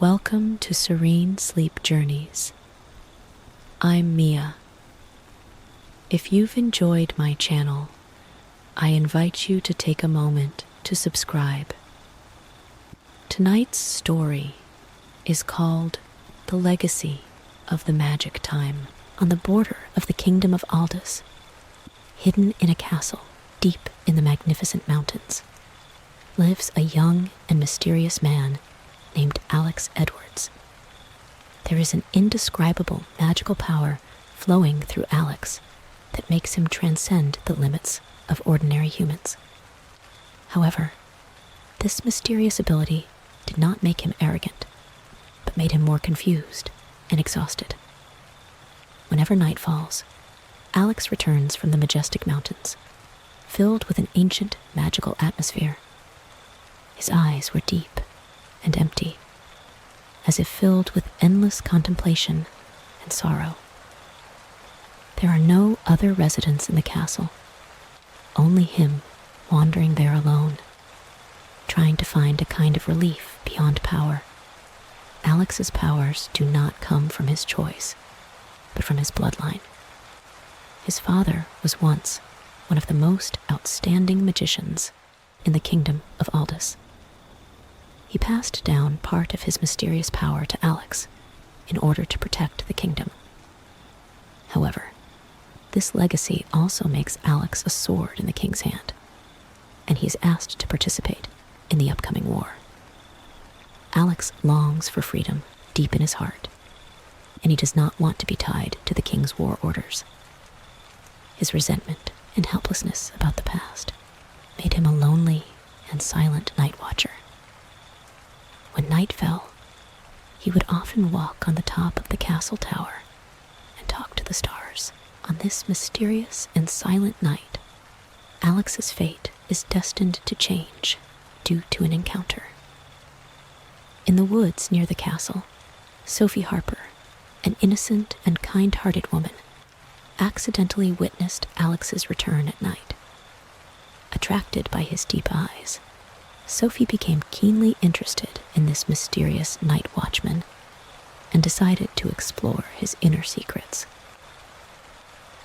Welcome to Serene Sleep Journeys. I'm Mia. If you've enjoyed my channel, I invite you to take a moment to subscribe. Tonight's story is called The Legacy of the Magic Time. On the border of the kingdom of Aldous, hidden in a castle deep in the magnificent mountains, lives a young and mysterious man named Alex Edwards. There is an indescribable magical power flowing through Alex that makes him transcend the limits of ordinary humans. However, this mysterious ability did not make him arrogant, but made him more confused and exhausted. Whenever night falls, Alex returns from the majestic mountains, filled with an ancient magical atmosphere. His eyes were deep and empty, as if filled with endless contemplation and sorrow. There are no other residents in the castle, only him wandering there alone, trying to find a kind of relief beyond power. Alex's powers do not come from his choice, but from his bloodline. His father was once one of the most outstanding magicians in the kingdom of Aldous. He passed down part of his mysterious power to Alex in order to protect the kingdom. However, this legacy also makes Alex a sword in the king's hand, and he is asked to participate in the upcoming war. Alex longs for freedom deep in his heart, and he does not want to be tied to the king's war orders. His resentment and helplessness about the past made him a lonely and silent night watcher. When night fell, he would often walk on the top of the castle tower and talk to the stars. On this mysterious and silent night, Alex's fate is destined to change due to an encounter. In the woods near the castle, Sophie Harper, an innocent and kind-hearted woman, accidentally witnessed Alex's return at night. Attracted by his deep eyes, Sophie became keenly interested in this mysterious night watchman and decided to explore his inner secrets.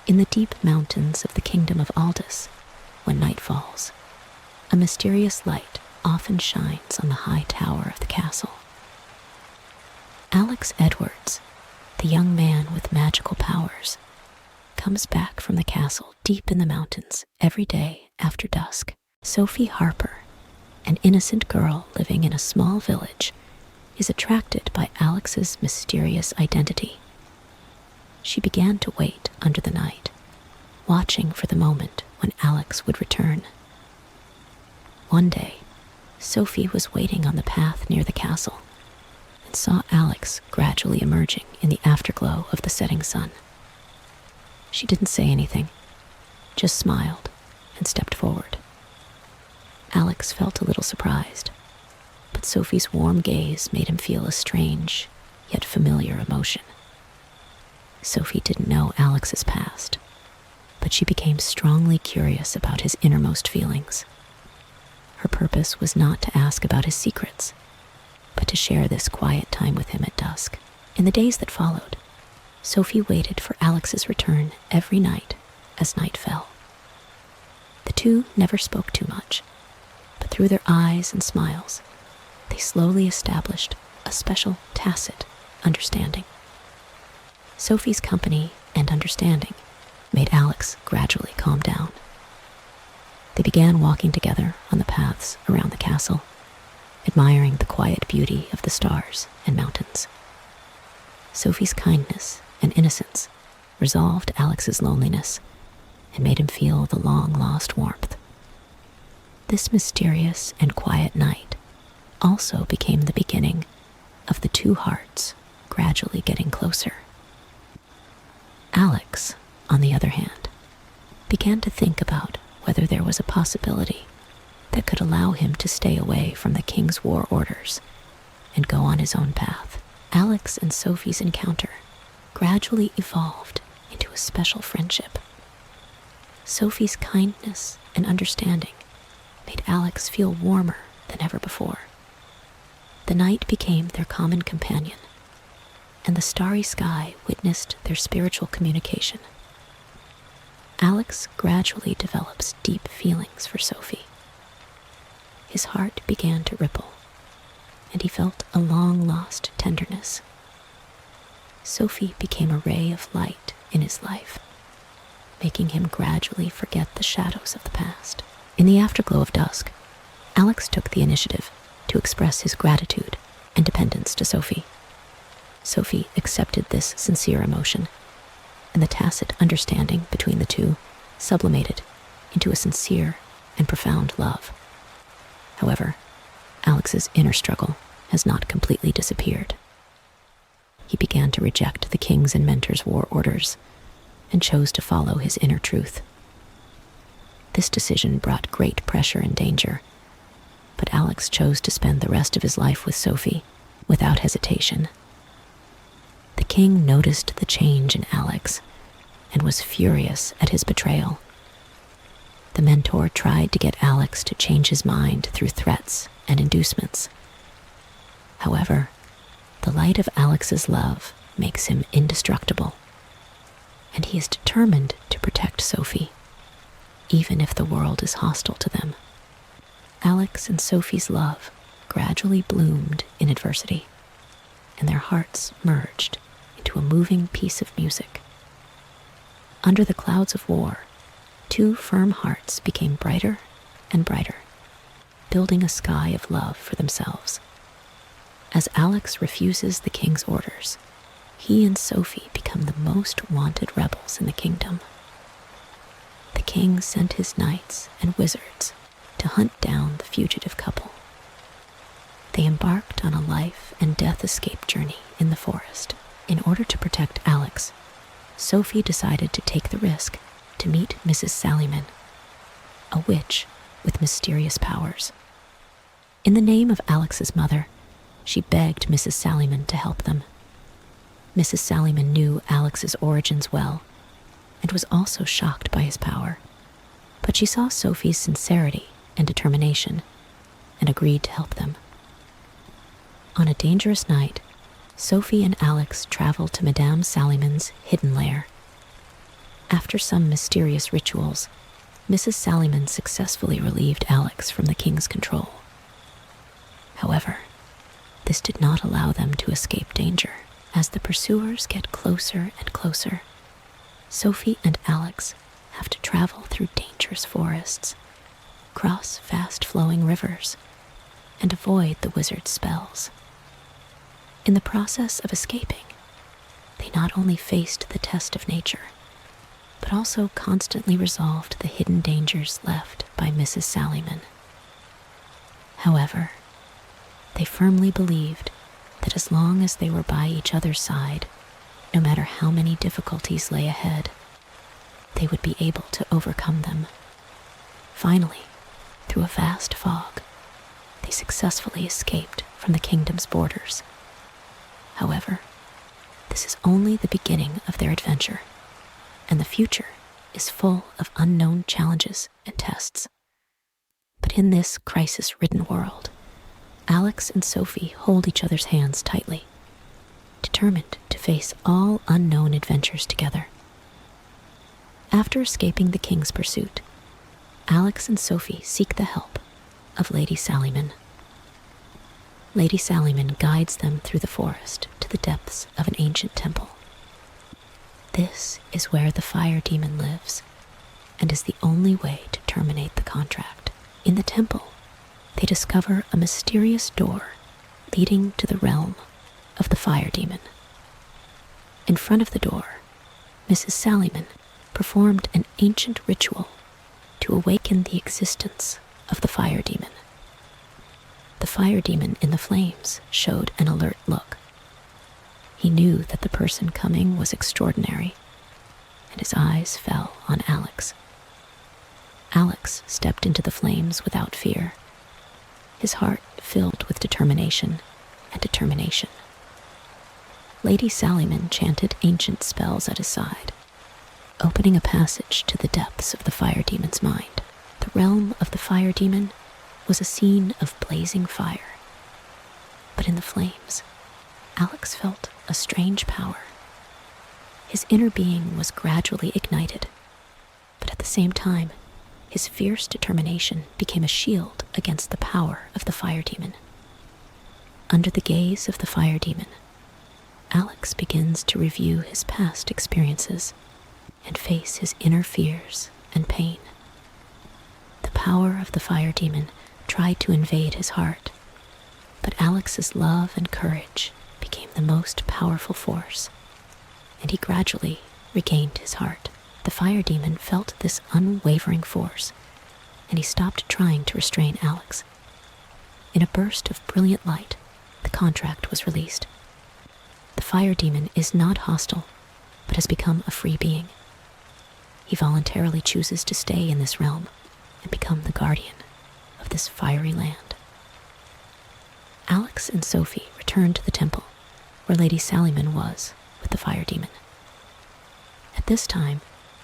In the deep mountains of the kingdom of Aldous, when night falls, a mysterious light often shines on the high tower of the castle. Alex Edwards, the young man with magical powers, comes back from the castle deep in the mountains every day after dusk. Sophie Harper, an innocent girl living in a small village, is attracted by Alex's mysterious identity. She began to wait under the night, watching for the moment when Alex would return. One day, Sophie was waiting on the path near the castle and saw Alex gradually emerging in the afterglow of the setting sun. She didn't say anything, just smiled and stepped forward. Alex felt a little surprised, but Sophie's warm gaze made him feel a strange, yet familiar emotion. Sophie didn't know Alex's past, but she became strongly curious about his innermost feelings. Her purpose was not to ask about his secrets, but to share this quiet time with him at dusk. In the days that followed, Sophie waited for Alex's return every night as night fell. The two never spoke too much, but through their eyes and smiles, they slowly established a special tacit understanding. Sophie's company and understanding made Alex gradually calm down. They began walking together on the paths around the castle, admiring the quiet beauty of the stars and mountains. Sophie's kindness and innocence resolved Alex's loneliness and made him feel the long-lost warmth. This mysterious and quiet night also became the beginning of the two hearts gradually getting closer. Alex, on the other hand, began to think about whether there was a possibility that could allow him to stay away from the king's war orders and go on his own path. Alex and Sophie's encounter gradually evolved into a special friendship. Sophie's kindness and understanding made Alex feel warmer than ever before. The night became their common companion, and the starry sky witnessed their spiritual communication. Alex gradually develops deep feelings for Sophie. His heart began to ripple, and he felt a long-lost tenderness. Sophie became a ray of light in his life, making him gradually forget the shadows of the past. In the afterglow of dusk, Alex took the initiative to express his gratitude and dependence to Sophie. Sophie accepted this sincere emotion, and the tacit understanding between the two sublimated into a sincere and profound love. However, Alex's inner struggle has not completely disappeared. He began to reject the king's and mentor's war orders and chose to follow his inner truth. This decision brought great pressure and danger, but Alex chose to spend the rest of his life with Sophie without hesitation. The king noticed the change in Alex and was furious at his betrayal. The mentor tried to get Alex to change his mind through threats and inducements. However, the light of Alex's love makes him indestructible, and he is determined to protect Sophie, even if the world is hostile to them. Alex and Sophie's love gradually bloomed in adversity, and their hearts merged into a moving piece of music. Under the clouds of war, two firm hearts became brighter and brighter, building a sky of love for themselves. As Alex refuses the king's orders, he and Sophie become the most wanted rebels in the kingdom. The king sent his knights and wizards to hunt down the fugitive couple. They embarked on a life and death escape journey in the forest. In order to protect Alex, Sophie decided to take the risk to meet Mrs. Sallyman, a witch with mysterious powers. In the name of Alex's mother, she begged Mrs. Sallyman to help them. Mrs. Sallyman knew Alex's origins well and was also shocked by his power, but she saw Sophie's sincerity and determination and agreed to help them. On a dangerous night, Sophie and Alex traveled to Madame Sallyman's hidden lair. After some mysterious rituals, Mrs. Sallyman successfully relieved Alex from the king's control. However, this did not allow them to escape danger. As the pursuers get closer and closer, Sophie and Alex have to travel through dangerous forests, cross fast-flowing rivers, and avoid the wizard's spells. In the process of escaping, they not only faced the test of nature, but also constantly resolved the hidden dangers left by Mrs. Sallyman. However, they firmly believed that as long as they were by each other's side, no matter how many difficulties lay ahead, they would be able to overcome them. Finally, through a vast fog, they successfully escaped from the kingdom's borders. However, this is only the beginning of their adventure, and the future is full of unknown challenges and tests. But in this crisis-ridden world, Alex and Sophie hold each other's hands tightly, determined to face all unknown adventures together. After escaping the king's pursuit, Alex and Sophie seek the help of Lady Sallyman. Lady Sallyman guides them through the forest to the depths of an ancient temple. This is where the fire demon lives, and is the only way to terminate the contract. In the temple, they discover a mysterious door leading to the realm of the fire demon. In front of the door, Mrs. Sallyman performed an ancient ritual to awaken the existence of the fire demon. The fire demon in the flames showed an alert look. He knew that the person coming was extraordinary, and his eyes fell on Alex. Alex stepped into the flames without fear, his heart filled with determination and determination. Lady Sallyman chanted ancient spells at his side, opening a passage to the depths of the fire demon's mind. The realm of the fire demon was a scene of blazing fire. But in the flames, Alex felt a strange power. His inner being was gradually ignited, but at the same time, his fierce determination became a shield against the power of the fire demon. Under the gaze of the fire demon, Alex begins to review his past experiences and face his inner fears and pain. The power of the fire demon tried to invade his heart, but Alex's love and courage became the most powerful force, and he gradually regained his heart. The fire demon felt this unwavering force, and he stopped trying to restrain Alex. In a burst of brilliant light, the contract was released. The fire demon is not hostile, but has become a free being. He voluntarily chooses to stay in this realm and become the guardian of this fiery land. Alex and Sophie returned to the temple where Lady Sallyman was with the fire demon. At this time,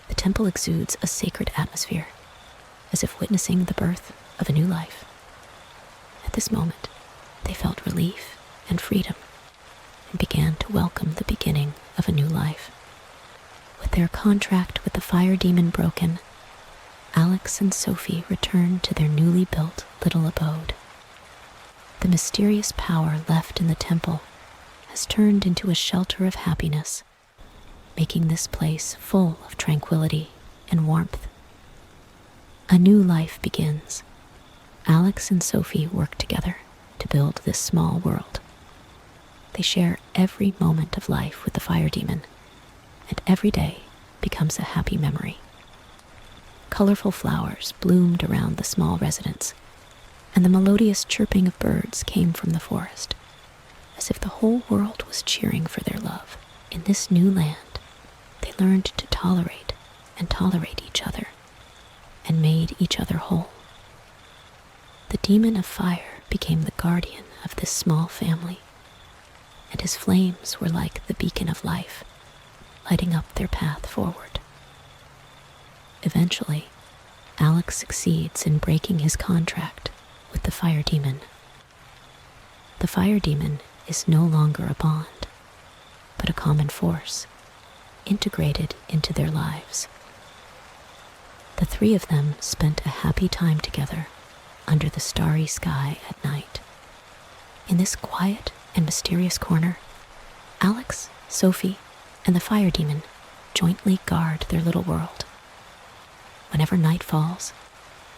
the temple exudes a sacred atmosphere, as if witnessing the birth of a new life. At this moment, they felt relief and freedom and began to welcome the beginning of a new life. With their contract with the fire demon broken, Alex and Sophie returned to their newly built little abode. The mysterious power left in the temple has turned into a shelter of happiness, making this place full of tranquility and warmth. A new life begins. Alex and Sophie work together to build this small world. They share every moment of life with the fire demon, and every day becomes a happy memory. Colorful flowers bloomed around the small residence, and the melodious chirping of birds came from the forest, as if the whole world was cheering for their love. In this new land, they learned to tolerate and tolerate each other, and made each other whole. The demon of fire became the guardian of this small family, and his flames were like the beacon of life, lighting up their path forward. Eventually, Alex succeeds in breaking his contract with the fire demon. The fire demon is no longer a bond, but a common force, integrated into their lives. The three of them spent a happy time together under the starry sky at night. In this quiet and mysterious corner, Alex, Sophie, and the fire demon jointly guard their little world. Whenever night falls,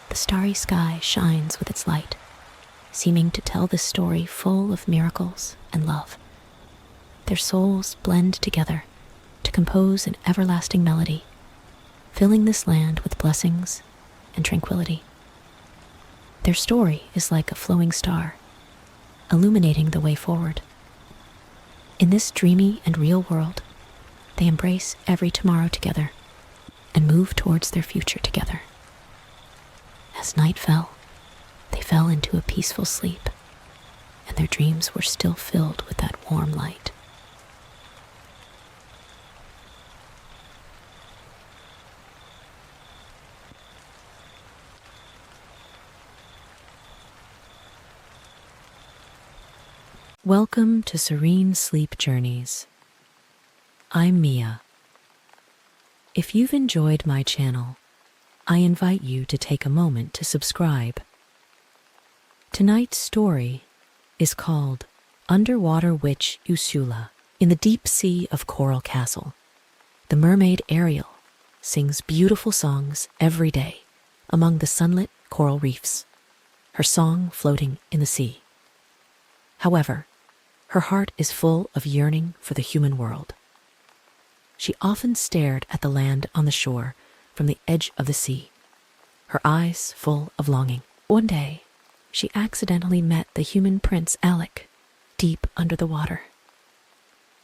the starry sky shines with its light, seeming to tell this story full of miracles and love. Their souls blend together to compose an everlasting melody, filling this land with blessings and tranquility. Their story is like a flowing star, illuminating the way forward. In this dreamy and real world, they embrace every tomorrow together and move towards their future together. As night fell, they fell into a peaceful sleep, and their dreams were still filled with that warm light. Welcome to Serene Sleep Journeys. I'm Mia. If you've enjoyed my channel, I invite you to take a moment to subscribe. Tonight's story is called Underwater Witch Usula. In the deep sea of Coral Castle, the mermaid Ariel sings beautiful songs every day among the sunlit coral reefs, her song floating in the sea. However, her heart is full of yearning for the human world. She often stared at the land on the shore from the edge of the sea, her eyes full of longing. One day, she accidentally met the human prince Alec deep under the water.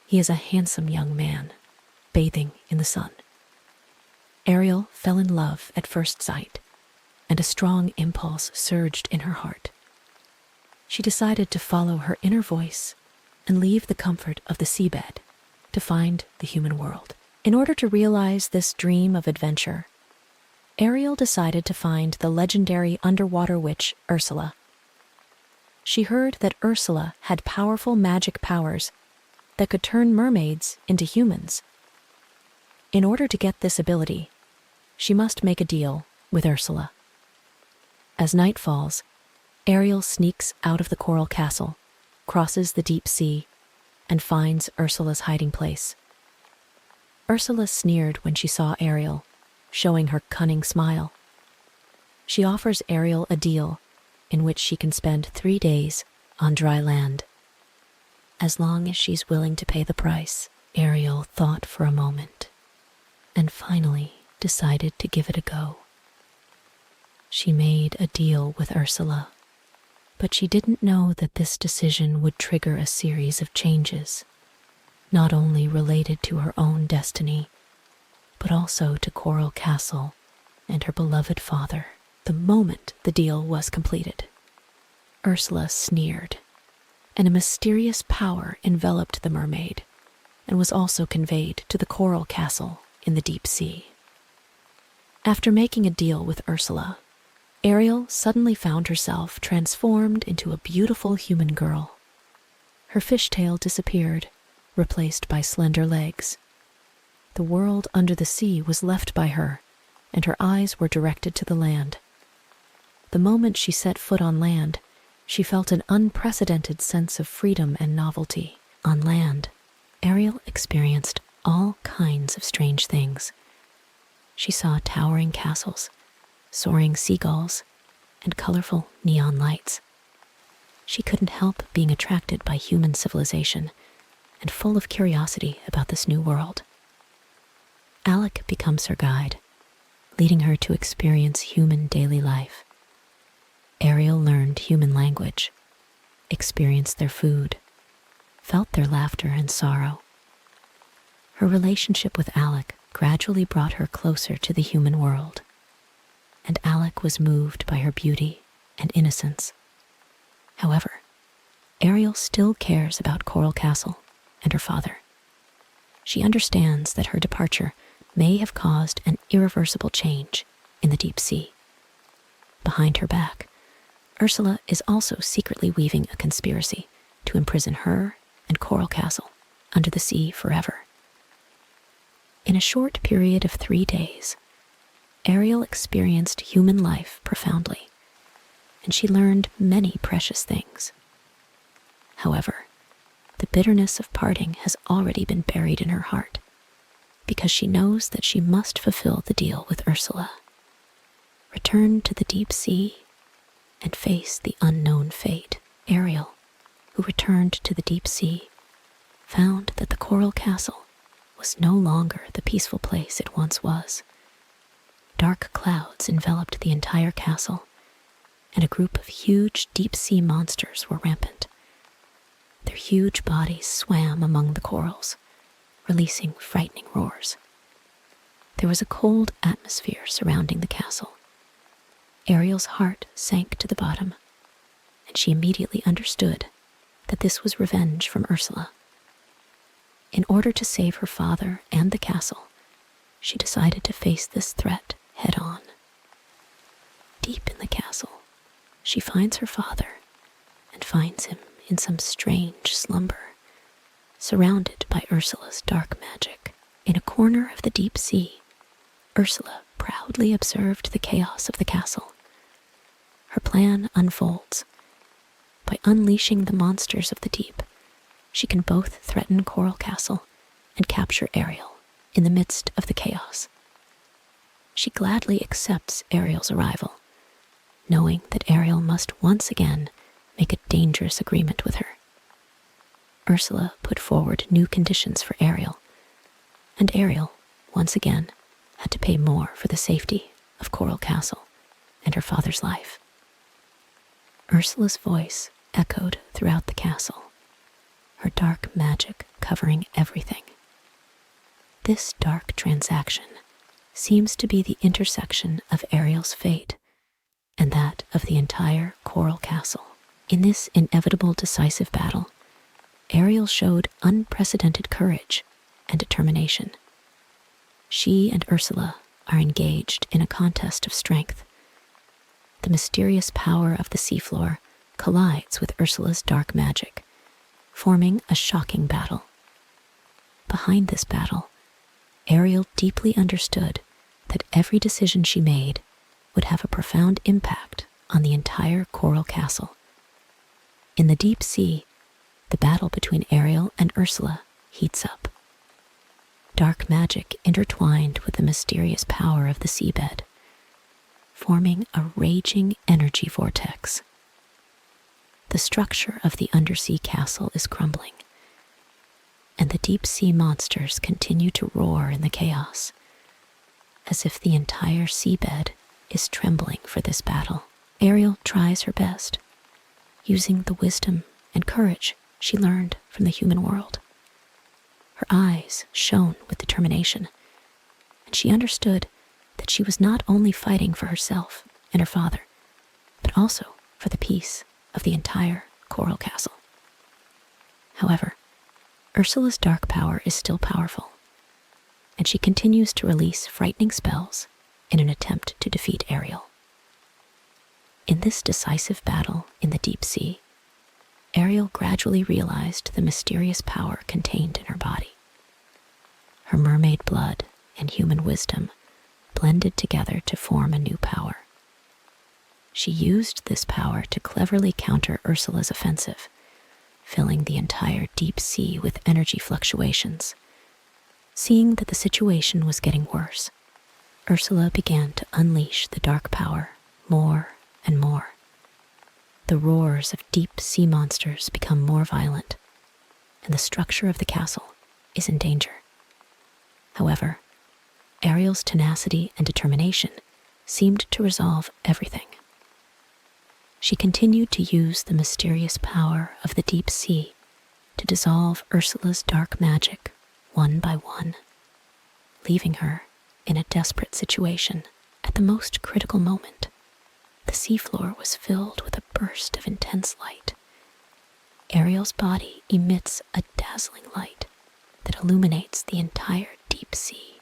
He is a handsome young man, bathing in the sun. Ariel fell in love at first sight, and a strong impulse surged in her heart. She decided to follow her inner voice and leave the comfort of the seabed to find the human world. In order to realize this dream of adventure, Ariel decided to find the legendary underwater witch Ursula. she heard that Ursula had powerful magic powers that could turn mermaids into humans. In order to get this ability, she must make a deal with Ursula. As night falls, Ariel sneaks out of the coral castle, crosses the deep sea, and finds Ursula's hiding place. Ursula sneered when she saw Ariel, showing her cunning smile. She offers Ariel a deal in which she can spend 3 days on dry land. As long as she's willing to pay the price, Ariel thought for a moment and finally decided to give it a go. She made a deal with Ursula, but she didn't know that this decision would trigger a series of changes, not only related to her own destiny, but also to Coral Castle and her beloved father. The moment the deal was completed, Ursula sneered, and a mysterious power enveloped the mermaid and was also conveyed to the Coral Castle in the deep sea. After making a deal with Ursula, Ariel suddenly found herself transformed into a beautiful human girl. Her fishtail disappeared, replaced by slender legs. The world under the sea was left by her, and her eyes were directed to the land. The moment she set foot on land, she felt an unprecedented sense of freedom and novelty. On land, Ariel experienced all kinds of strange things. She saw towering castles, soaring seagulls, and colorful neon lights. She couldn't help being attracted by human civilization and full of curiosity about this new world. Alec becomes her guide, leading her to experience human daily life. Ariel learned human language, experienced their food, felt their laughter and sorrow. Her relationship with Alec gradually brought her closer to the human world, and Alec was moved by her beauty and innocence. However, Ariel still cares about Coral Castle and her father. She understands that her departure may have caused an irreversible change in the deep sea. Behind her back, Ursula is also secretly weaving a conspiracy to imprison her and Coral Castle under the sea forever. In a short period of 3 days, Ariel experienced human life profoundly, and she learned many precious things. However, the bitterness of parting has already been buried in her heart, because she knows that she must fulfill the deal with Ursula, return to the deep sea, and face the unknown fate. Ariel, who returned to the deep sea, found that the Coral Castle was no longer the peaceful place it once was. Dark clouds enveloped the entire castle, and a group of huge deep-sea monsters were rampant. Their huge bodies swam among the corals, releasing frightening roars. There was a cold atmosphere surrounding the castle. Ariel's heart sank to the bottom, and she immediately understood that this was revenge from Ursula. In order to save her father and the castle, she decided to face this threat head-on. Deep in the castle, she finds her father and finds him in some strange slumber, surrounded by Ursula's dark magic. In a corner of the deep sea, Ursula proudly observed the chaos of the castle. Her plan unfolds. By unleashing the monsters of the deep, she can both threaten Coral Castle and capture Ariel in the midst of the chaos. She gladly accepts Ariel's arrival, knowing that Ariel must once again make a dangerous agreement with her. Ursula put forward new conditions for Ariel, and Ariel, once again, had to pay more for the safety of Coral Castle and her father's life. Ursula's voice echoed throughout the castle, her dark magic covering everything. This dark transaction seems to be the intersection of Ariel's fate and that of the entire Coral Castle. In this inevitable decisive battle, Ariel showed unprecedented courage and determination. She and Ursula are engaged in a contest of strength. The mysterious power of the seafloor collides with Ursula's dark magic, forming a shocking battle. Behind this battle, Ariel deeply understood that every decision she made would have a profound impact on the entire coral castle. In the deep sea, the battle between Ariel and Ursula heats up. Dark magic intertwined with the mysterious power of the seabed, forming a raging energy vortex. The structure of the undersea castle is crumbling, and the deep-sea monsters continue to roar in the chaos, as if the entire seabed is trembling for this battle. Ariel tries her best, using the wisdom and courage she learned from the human world. Her eyes shone with determination, and she understood that she was not only fighting for herself and her father, but also for the peace of the entire coral castle. However, Ursula's dark power is still powerful, and she continues to release frightening spells in an attempt to defeat Ariel. In this decisive battle in the deep sea, Ariel gradually realized the mysterious power contained in her body. Her mermaid blood and human wisdom blended together to form a new power. She used this power to cleverly counter Ursula's offensive, filling the entire deep sea with energy fluctuations. Seeing that the situation was getting worse, Ursula began to unleash the dark power more and more. The roars of deep sea monsters become more violent, and the structure of the castle is in danger. However, Ariel's tenacity and determination seemed to resolve everything. She continued to use the mysterious power of the deep sea to dissolve Ursula's dark magic one by one, leaving her in a desperate situation at the most critical moment. The seafloor was filled with a burst of intense light. Ariel's body emits a dazzling light that illuminates the entire deep sea.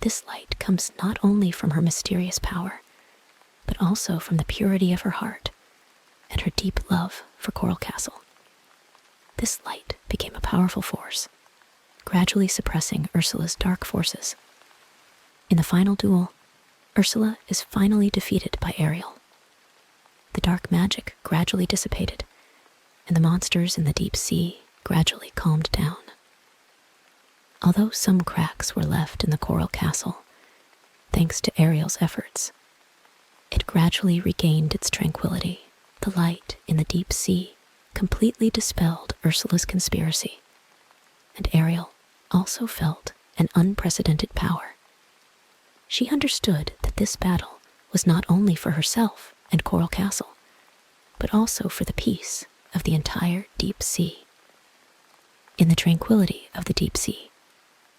This light comes not only from her mysterious power, but also from the purity of her heart and her deep love for Coral Castle. This light became a powerful force, gradually suppressing Ursula's dark forces. In the final duel, Ursula is finally defeated by Ariel. The dark magic gradually dissipated, and the monsters in the deep sea gradually calmed down. Although some cracks were left in the coral castle, thanks to Ariel's efforts, it gradually regained its tranquility. The light in the deep sea completely dispelled Ursula's conspiracy, and Ariel also felt an unprecedented power. She understood that this battle was not only for herself and Coral Castle, but also for the peace of the entire deep sea. In the tranquility of the deep sea,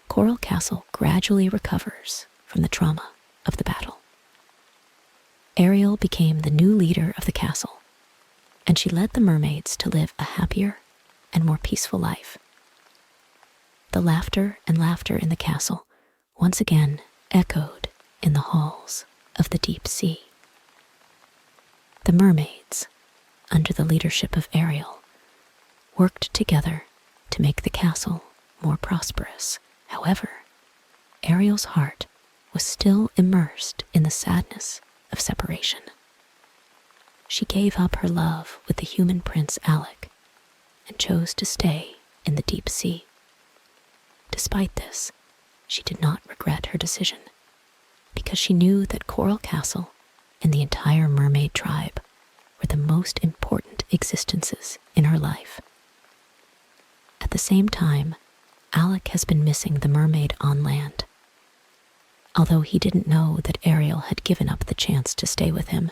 Coral Castle gradually recovers from the trauma of the battle. Ariel became the new leader of the castle, and she led the mermaids to live a happier and more peaceful life. The laughter and laughter in the castle once again echoed in the halls of the deep sea. The mermaids, under the leadership of Ariel, worked together to make the castle more prosperous. However, Ariel's heart was still immersed in the sadness of separation. She gave up her love with the human prince Alec and chose to stay in the deep sea. Despite this, she did not regret her decision, because she knew that Coral Castle and the entire mermaid tribe were the most important existences in her life. At the same time, Alec has been missing the mermaid on land. Although he didn't know that Ariel had given up the chance to stay with him,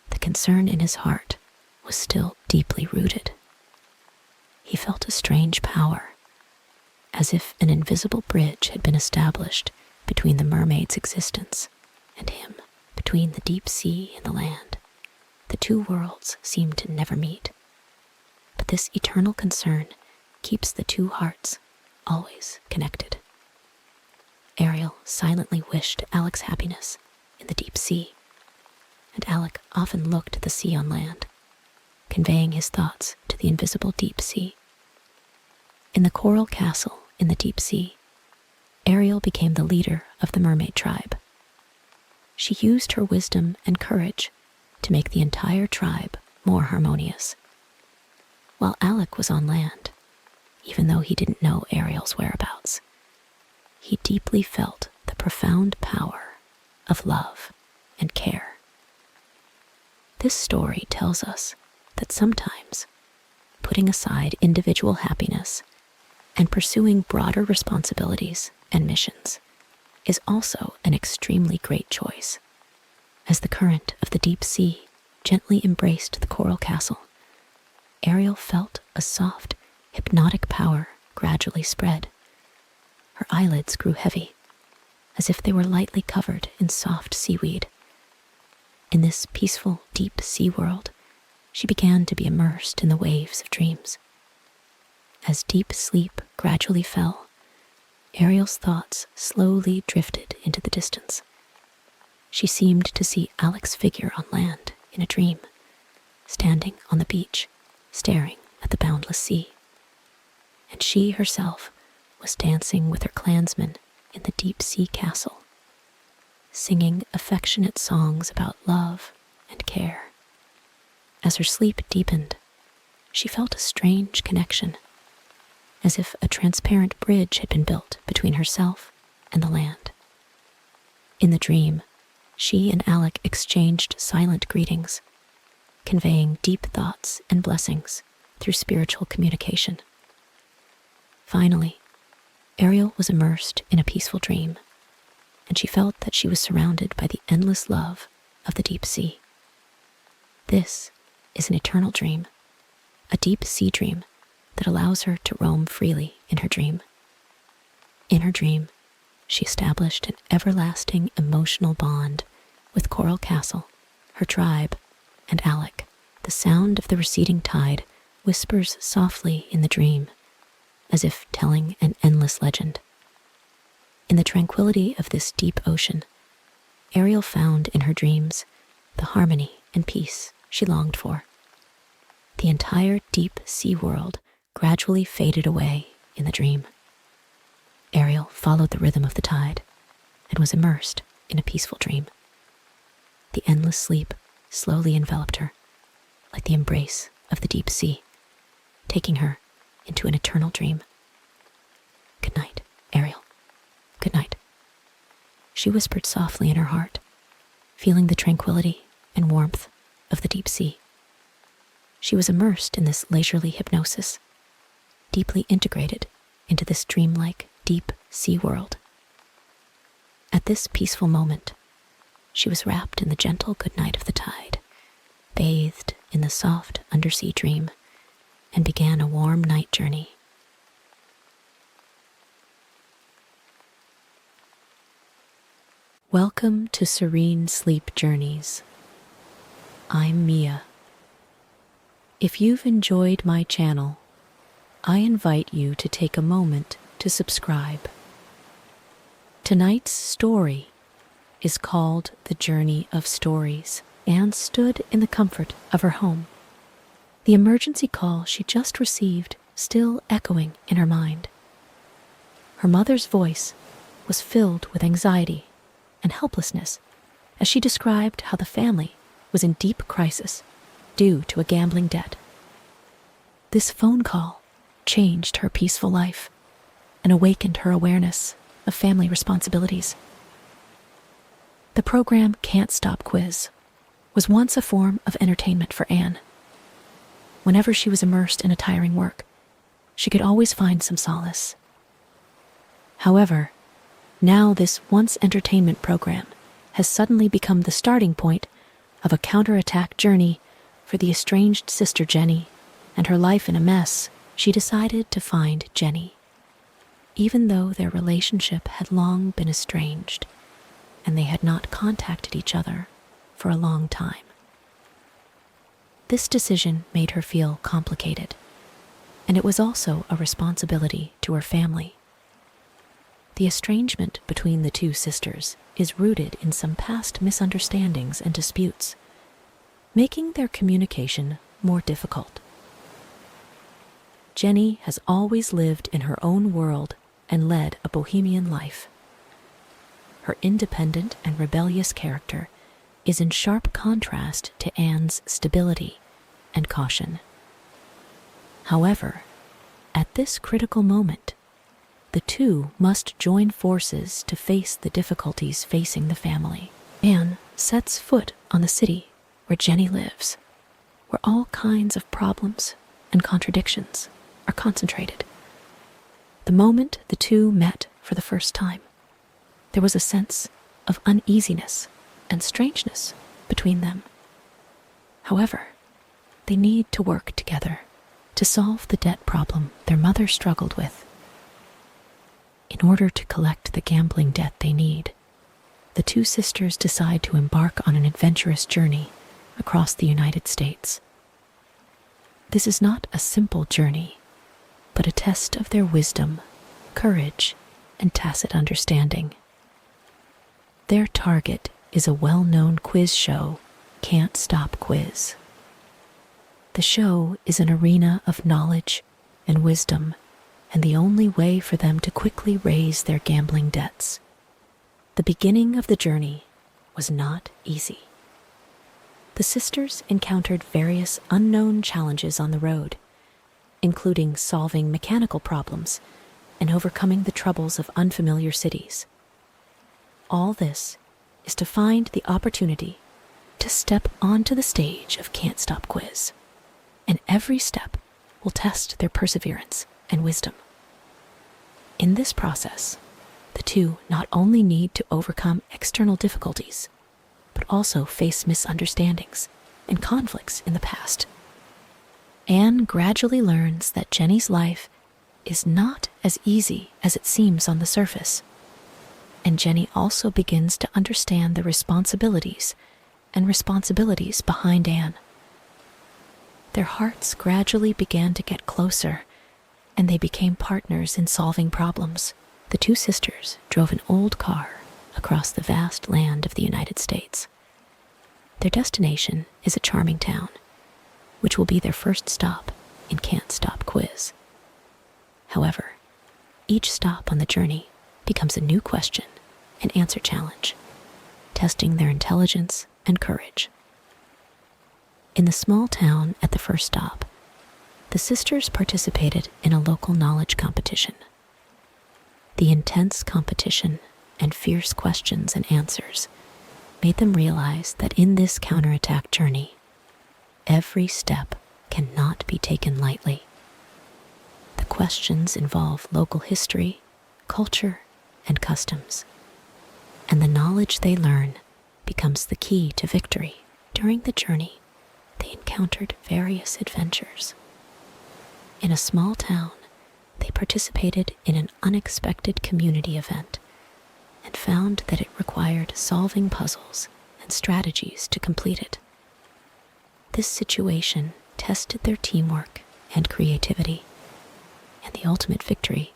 the concern in his heart was still deeply rooted. He felt a strange power, as if an invisible bridge had been established between the mermaid's existence and him. Between the deep sea and the land, the two worlds seem to never meet. But this eternal concern keeps the two hearts always connected. Ariel silently wished Alec's happiness in the deep sea, and Alec often looked at the sea on land, conveying his thoughts to the invisible deep sea. In the coral castle in the deep sea, Ariel became the leader of the mermaid tribe. She used her wisdom and courage to make the entire tribe more harmonious. While Alec was on land, even though he didn't know Ariel's whereabouts, he deeply felt the profound power of love and care. This story tells us that sometimes putting aside individual happiness and pursuing broader responsibilities and missions is also an extremely great choice. As the current of the deep sea gently embraced the coral castle, Ariel felt a soft, hypnotic power gradually spread. Her eyelids grew heavy, as if they were lightly covered in soft seaweed. In this peaceful, deep sea world, she began to be immersed in the waves of dreams. As deep sleep gradually fell, Ariel's thoughts slowly drifted into the distance. She seemed to see Alec's figure on land in a dream, standing on the beach, staring at the boundless sea. And she herself was dancing with her clansmen in the deep sea castle, singing affectionate songs about love and care. As her sleep deepened, she felt a strange connection, as if a transparent bridge had been built between herself and the land. In the dream, she and Alec exchanged silent greetings, conveying deep thoughts and blessings through spiritual communication. Finally, Ariel was immersed in a peaceful dream, and she felt that she was surrounded by the endless love of the deep sea. This is an eternal dream, a deep sea dream that allows her to roam freely in her dream. In her dream, she established an everlasting emotional bond with Coral Castle, her tribe, and Alec. The sound of the receding tide whispers softly in the dream, as if telling an endless legend. In the tranquility of this deep ocean, Ariel found in her dreams the harmony and peace she longed for. The entire deep sea world gradually faded away in the dream. Ariel followed the rhythm of the tide and was immersed in a peaceful dream. The endless sleep slowly enveloped her, like the embrace of the deep sea, taking her into an eternal dream. Good night, Ariel. Good night. She whispered softly in her heart, feeling the tranquility and warmth of the deep sea. She was immersed in this leisurely hypnosis, deeply integrated into this dreamlike, deep sea world. At this peaceful moment, she was wrapped in the gentle good night of the tide, bathed in the soft undersea dream, and began a warm night journey. Welcome to Serene Sleep Journeys. I'm Mia. If you've enjoyed my channel, I invite you to take a moment to subscribe. Tonight's story is called The Journey of Stories. Anne stood in the comfort of her home, the emergency call she just received still echoing in her mind. Her mother's voice was filled with anxiety and helplessness as she described how the family was in deep crisis due to a gambling debt. This phone call changed her peaceful life and awakened her awareness of family responsibilities. The program Can't Stop Quiz was once a form of entertainment for Anne. Whenever she was immersed in a tiring work, she could always find some solace. However, now this once entertainment program has suddenly become the starting point of a counterattack journey for the estranged sister Jenny, and her life in a mess, she decided to find Jenny. Even though their relationship had long been estranged, and they had not contacted each other for a long time. This decision made her feel complicated, and it was also a responsibility to her family. The estrangement between the two sisters is rooted in some past misunderstandings and disputes, making their communication more difficult. Jenny has always lived in her own world and led a bohemian life. Her independent and rebellious character is in sharp contrast to Anne's stability and caution. However, at this critical moment, the two must join forces to face the difficulties facing the family. Anne sets foot on the city where Jenny lives, where all kinds of problems and contradictions are concentrated. The moment the two met for the first time, there was a sense of uneasiness and strangeness between them. However, they need to work together to solve the debt problem their mother struggled with. In order to collect the gambling debt they need, the two sisters decide to embark on an adventurous journey across the United States. This is not a simple journey, but a test of their wisdom, courage, and tacit understanding. Their target is a well-known quiz show, Can't Stop Quiz. The show is an arena of knowledge and wisdom, and the only way for them to quickly raise their gambling debts. The beginning of the journey was not easy. The sisters encountered various unknown challenges on the road, including solving mechanical problems and overcoming the troubles of unfamiliar cities. All this is to find the opportunity to step onto the stage of Can't Stop Quiz, and every step will test their perseverance and wisdom. In this process, the two not only need to overcome external difficulties, but also face misunderstandings and conflicts in the past. Anne gradually learns that Jenny's life is not as easy as it seems on the surface, and Jenny also begins to understand the responsibilities behind Anne. Their hearts gradually began to get closer, and they became partners in solving problems. The two sisters drove an old car across the vast land of the United States. Their destination is a charming town, which will be their first stop in Can't Stop Quiz. However, each stop on the journey becomes a new question and answer challenge, testing their intelligence and courage. In the small town at the first stop, the sisters participated in a local knowledge competition. The intense competition and fierce questions and answers made them realize that in this counterattack journey, every step cannot be taken lightly. The questions involve local history, culture, and customs, and the knowledge they learn becomes the key to victory. During the journey, they encountered various adventures. In a small town, they participated in an unexpected community event and found that it required solving puzzles and strategies to complete it. This situation tested their teamwork and creativity, and the ultimate victory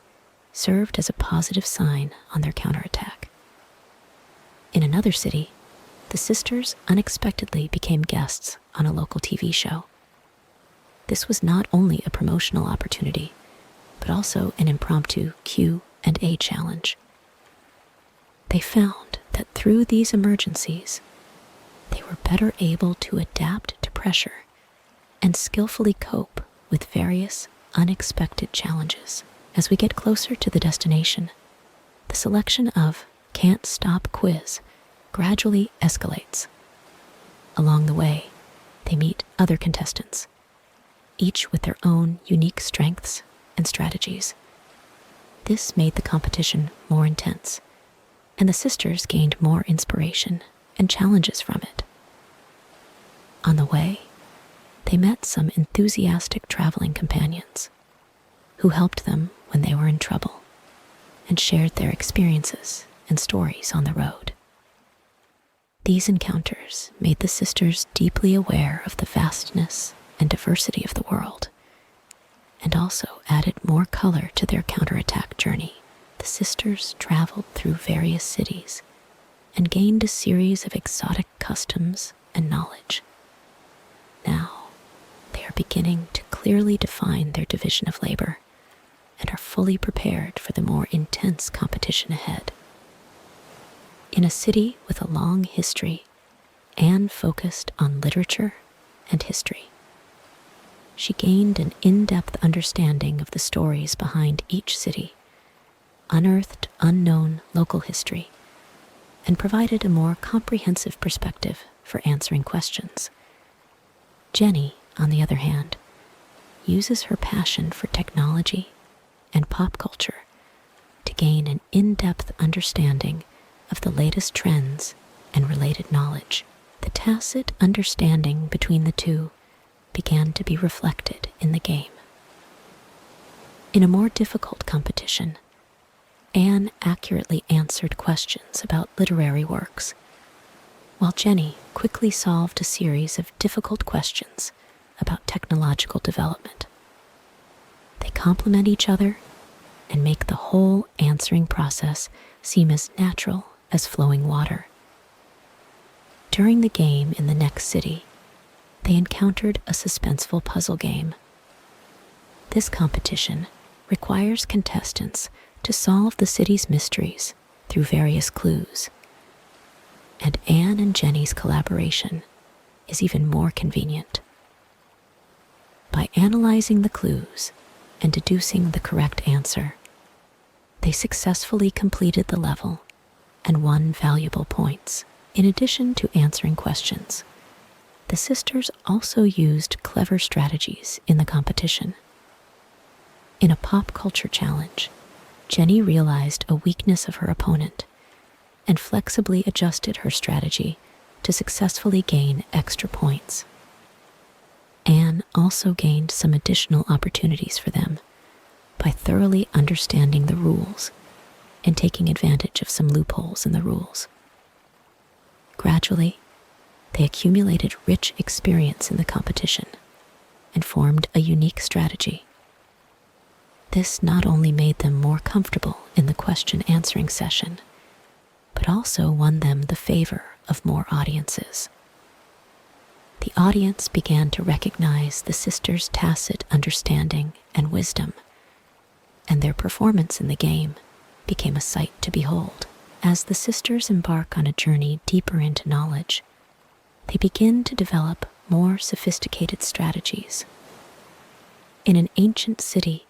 served as a positive sign on their counterattack. In another city, the sisters unexpectedly became guests on a local TV show. This was not only a promotional opportunity, but also an impromptu Q&A challenge. They found that through these emergencies, they were better able to adapt to pressure and skillfully cope with various unexpected challenges. As we get closer to the destination, the selection of Can't Stop Quiz gradually escalates. Along the way, they meet other contestants, each with their own unique strengths and strategies. This made the competition more intense, and the sisters gained more inspiration and challenges from it. On the way, they met some enthusiastic traveling companions who helped them when they were in trouble and shared their experiences and stories on the road. These encounters made the sisters deeply aware of the vastness and diversity of the world, and also added more color to their counterattack journey. The sisters traveled through various cities and gained a series of exotic customs and knowledge. Now, they beginning to clearly define their division of labor and are fully prepared for the more intense competition ahead. In a city with a long history, Anne focused on literature and history. She gained an in-depth understanding of the stories behind each city, unearthed unknown local history, and provided a more comprehensive perspective for answering questions. Jenny, on the other hand, uses her passion for technology and pop culture to gain an in-depth understanding of the latest trends and related knowledge. The tacit understanding between the two began to be reflected in the game. In a more difficult competition, Anne accurately answered questions about literary works, while Jenny quickly solved a series of difficult questions about technological development. They complement each other and make the whole answering process seem as natural as flowing water. During the game in the next city, they encountered a suspenseful puzzle game. This competition requires contestants to solve the city's mysteries through various clues. And Anne and Jenny's collaboration is even more convenient. By analyzing the clues and deducing the correct answer, they successfully completed the level and won valuable points. In addition to answering questions, the sisters also used clever strategies in the competition. In a pop culture challenge, Jenny realized a weakness of her opponent and flexibly adjusted her strategy to successfully gain extra points. Anne also gained some additional opportunities for them by thoroughly understanding the rules and taking advantage of some loopholes in the rules. Gradually, they accumulated rich experience in the competition and formed a unique strategy. This not only made them more comfortable in the question-answering session, but also won them the favor of more audiences. The audience began to recognize the sisters' tacit understanding and wisdom, and their performance in the game became a sight to behold. As the sisters embark on a journey deeper into knowledge, they begin to develop more sophisticated strategies. In an ancient city,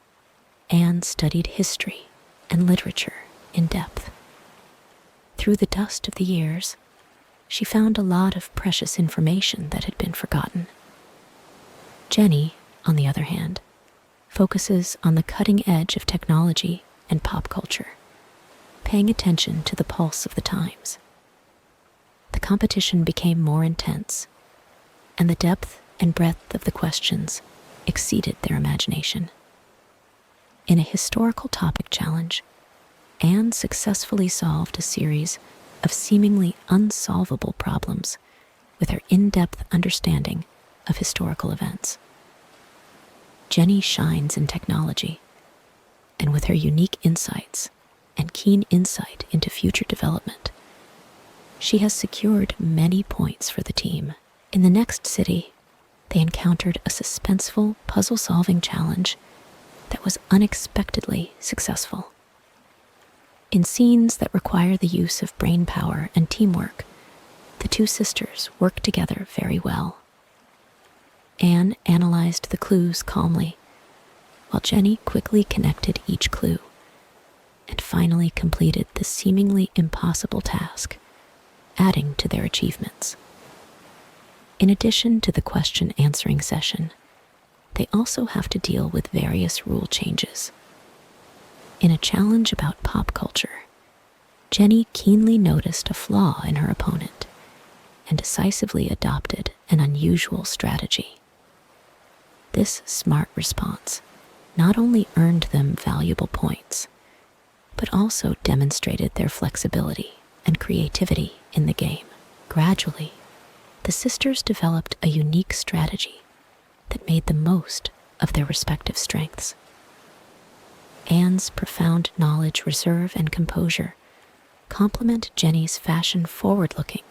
Anne studied history and literature in depth. Through the dust of the years, she found a lot of precious information that had been forgotten. Jenny, on the other hand, focuses on the cutting edge of technology and pop culture, paying attention to the pulse of the times. The competition became more intense, and the depth and breadth of the questions exceeded their imagination. In a historical topic challenge, Anne successfully solved a series of seemingly unsolvable problems with her in-depth understanding of historical events. Jenny shines in technology, and with her unique insights and keen insight into future development, she has secured many points for the team. In the next city, they encountered a suspenseful puzzle-solving challenge that was unexpectedly successful. In scenes that require the use of brain power and teamwork, the two sisters worked together very well. Anne analyzed the clues calmly, while Jenny quickly connected each clue and finally completed the seemingly impossible task, adding to their achievements. In addition to the question-answering session, they also have to deal with various rule changes. In a challenge about pop culture, Jenny keenly noticed a flaw in her opponent and decisively adopted an unusual strategy. This smart response not only earned them valuable points, but also demonstrated their flexibility and creativity in the game. Gradually, the sisters developed a unique strategy that made the most of their respective strengths. Anne's profound knowledge, reserve, and composure complement Jenny's fashion forward-looking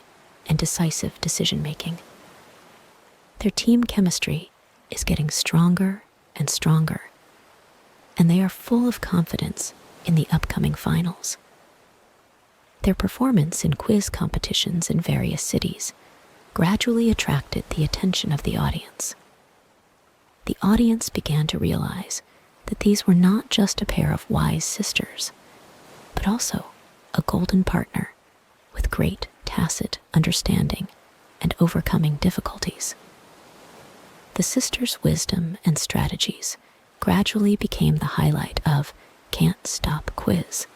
and decisive decision-making. Their team chemistry is getting stronger and stronger, and they are full of confidence in the upcoming finals. Their performance in quiz competitions in various cities gradually attracted the attention of the audience. The audience began to realize that these were not just a pair of wise sisters, but also a golden partner with great tacit understanding and overcoming difficulties. The sisters' wisdom and strategies gradually became the highlight of Can't Stop Quiz,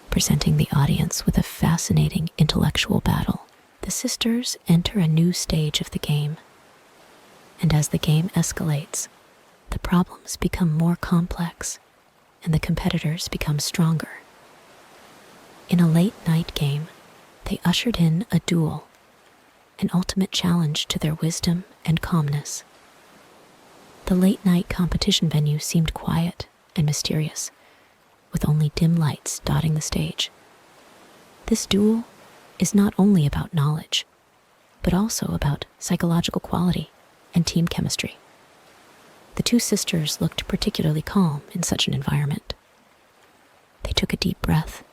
presenting the audience with a fascinating intellectual battle. The sisters enter a new stage of the game, and as the game escalates, the problems become more complex and the competitors become stronger. In a late-night game, they ushered in a duel, an ultimate challenge to their wisdom and calmness. The late-night competition venue seemed quiet and mysterious, with only dim lights dotting the stage. This duel is not only about knowledge, but also about psychological quality and team chemistry. The two sisters looked particularly calm in such an environment. They took a deep breath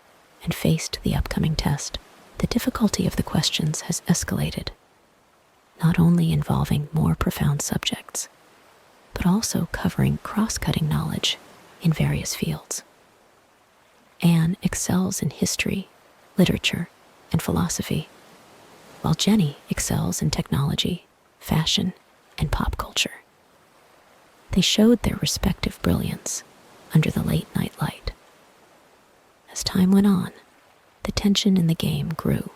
and faced the upcoming test. The difficulty of the questions has escalated, not only involving more profound subjects, but also covering cross-cutting knowledge in various fields. Anne excels in history, literature, and philosophy, while Jenny excels in technology, fashion, and pop culture. They showed their respective brilliance under the late-night light. As time went on, the tension in the game grew.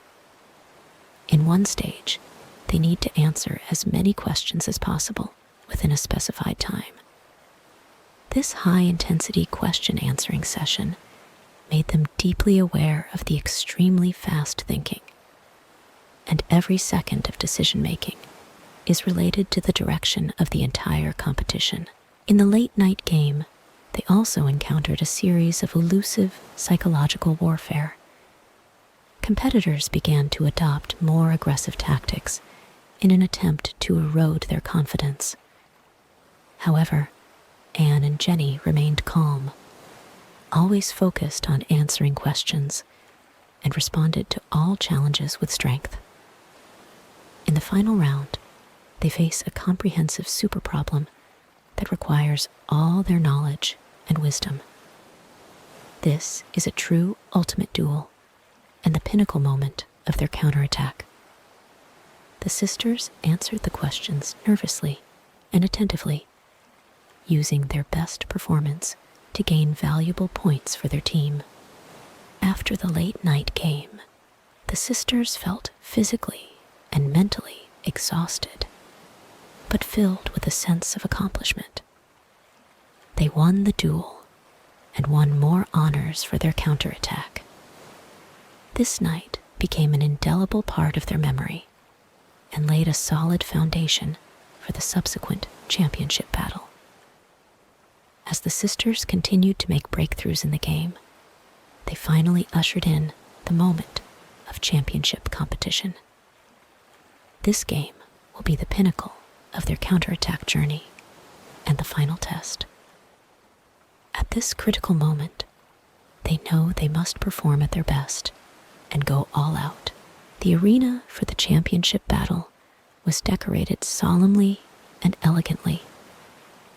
In one stage, they need to answer as many questions as possible within a specified time. This high-intensity question-answering session made them deeply aware of the extremely fast thinking, and every second of decision-making is related to the direction of the entire competition. In the late-night game, they also encountered a series of elusive psychological warfare. Competitors began to adopt more aggressive tactics in an attempt to erode their confidence. However, Anne and Jenny remained calm, always focused on answering questions, and responded to all challenges with strength. In the final round, they face a comprehensive super problem that requires all their knowledge and wisdom. This is a true ultimate duel and the pinnacle moment of their counterattack. The sisters answered the questions nervously and attentively, using their best performance to gain valuable points for their team. After the late-night game, the sisters felt physically and mentally exhausted, but filled with a sense of accomplishment. They won the duel and won more honors for their counterattack. This night became an indelible part of their memory and laid a solid foundation for the subsequent championship battle. As the sisters continued to make breakthroughs in the game, they finally ushered in the moment of championship competition. This game will be the pinnacle of their counterattack journey and the final test. At this critical moment, they know they must perform at their best and go all out. The arena for the championship battle was decorated solemnly and elegantly,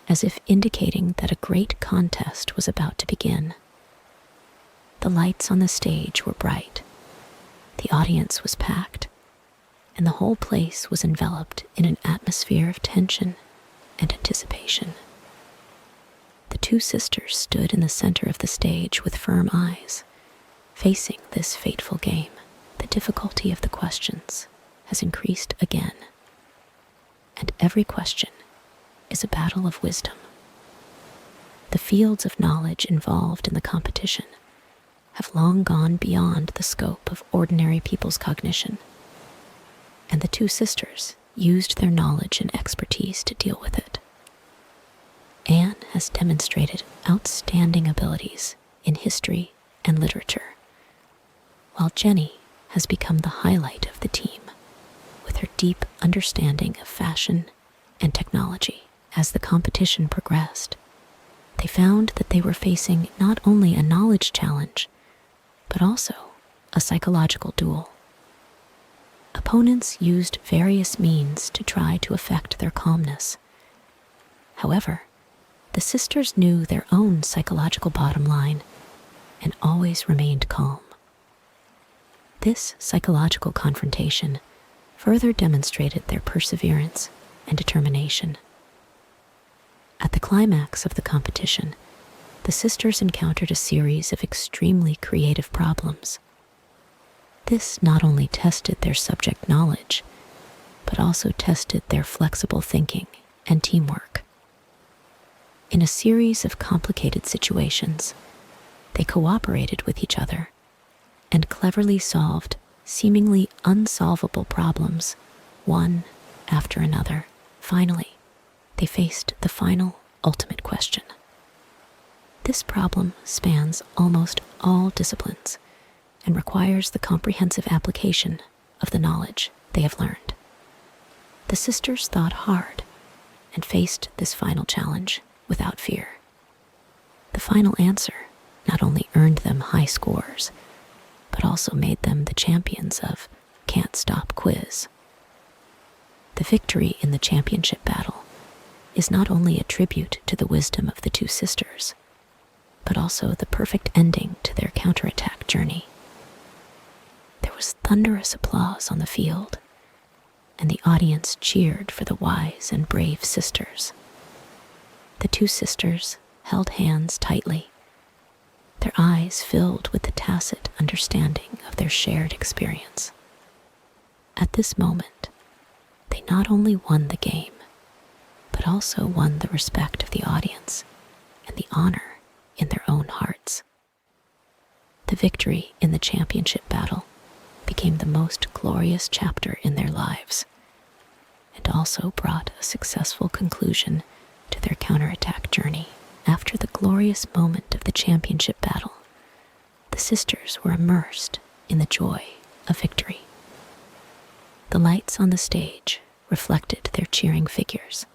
as if indicating that a great contest was about to begin. The lights on the stage were bright, the audience was packed, and the whole place was enveloped in an atmosphere of tension and anticipation. The two sisters stood in the center of the stage with firm eyes, facing this fateful game. The difficulty of the questions has increased again, and every question is a battle of wisdom. The fields of knowledge involved in the competition have long gone beyond the scope of ordinary people's cognition, and the two sisters used their knowledge and expertise to deal with it. Anne has demonstrated outstanding abilities in history and literature, while Jenny has become the highlight of the team with her deep understanding of fashion and technology. As the competition progressed, they found that they were facing not only a knowledge challenge, but also a psychological duel. Opponents used various means to try to affect their calmness. However, the sisters knew their own psychological bottom line and always remained calm. This psychological confrontation further demonstrated their perseverance and determination. At the climax of the competition, the sisters encountered a series of extremely creative problems. This not only tested their subject knowledge, but also tested their flexible thinking and teamwork. In a series of complicated situations, they cooperated with each other and cleverly solved seemingly unsolvable problems, one after another. Finally, they faced the final, ultimate question. This problem spans almost all disciplines and requires the comprehensive application of the knowledge they have learned. The sisters thought hard and faced this final challenge without fear. The final answer not only earned them high scores, but also made them the champions of Can't Stop Quiz. The victory in the championship battle is not only a tribute to the wisdom of the two sisters, but also the perfect ending to their counterattack journey. There was thunderous applause on the field, and the audience cheered for the wise and brave sisters. The two sisters held hands tightly, their eyes filled with the tacit understanding of their shared experience. At this moment, they not only won the game, but also won the respect of the audience and the honor in their own hearts. The victory in the championship battle became the most glorious chapter in their lives, and also brought a successful conclusion to their counterattack journey. After the glorious moment of the championship battle, the sisters were immersed in the joy of victory. The lights on the stage reflected their cheering figures.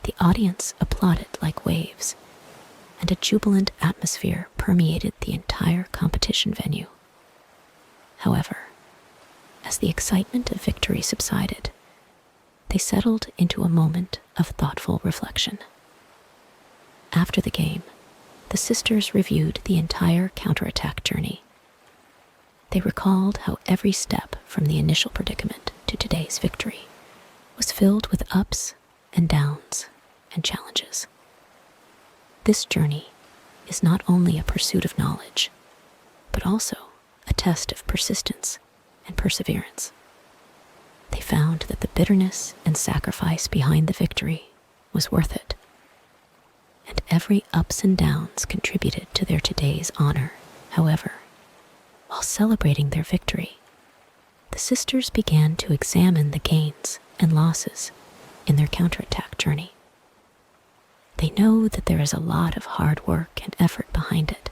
The audience applauded like waves, and a jubilant atmosphere permeated the entire competition venue. However, as the excitement of victory subsided, they settled into a moment of thoughtful reflection. After the game, the sisters reviewed the entire counterattack journey. They recalled how every step from the initial predicament to today's victory was filled with ups and downs and challenges. This journey is not only a pursuit of knowledge, but also a test of persistence and perseverance. They found that the bitterness and sacrifice behind the victory was worth it, and every ups and downs contributed to their today's honor. However, while celebrating their victory, the sisters began to examine the gains and losses in their counterattack journey. They know that there is a lot of hard work and effort behind it,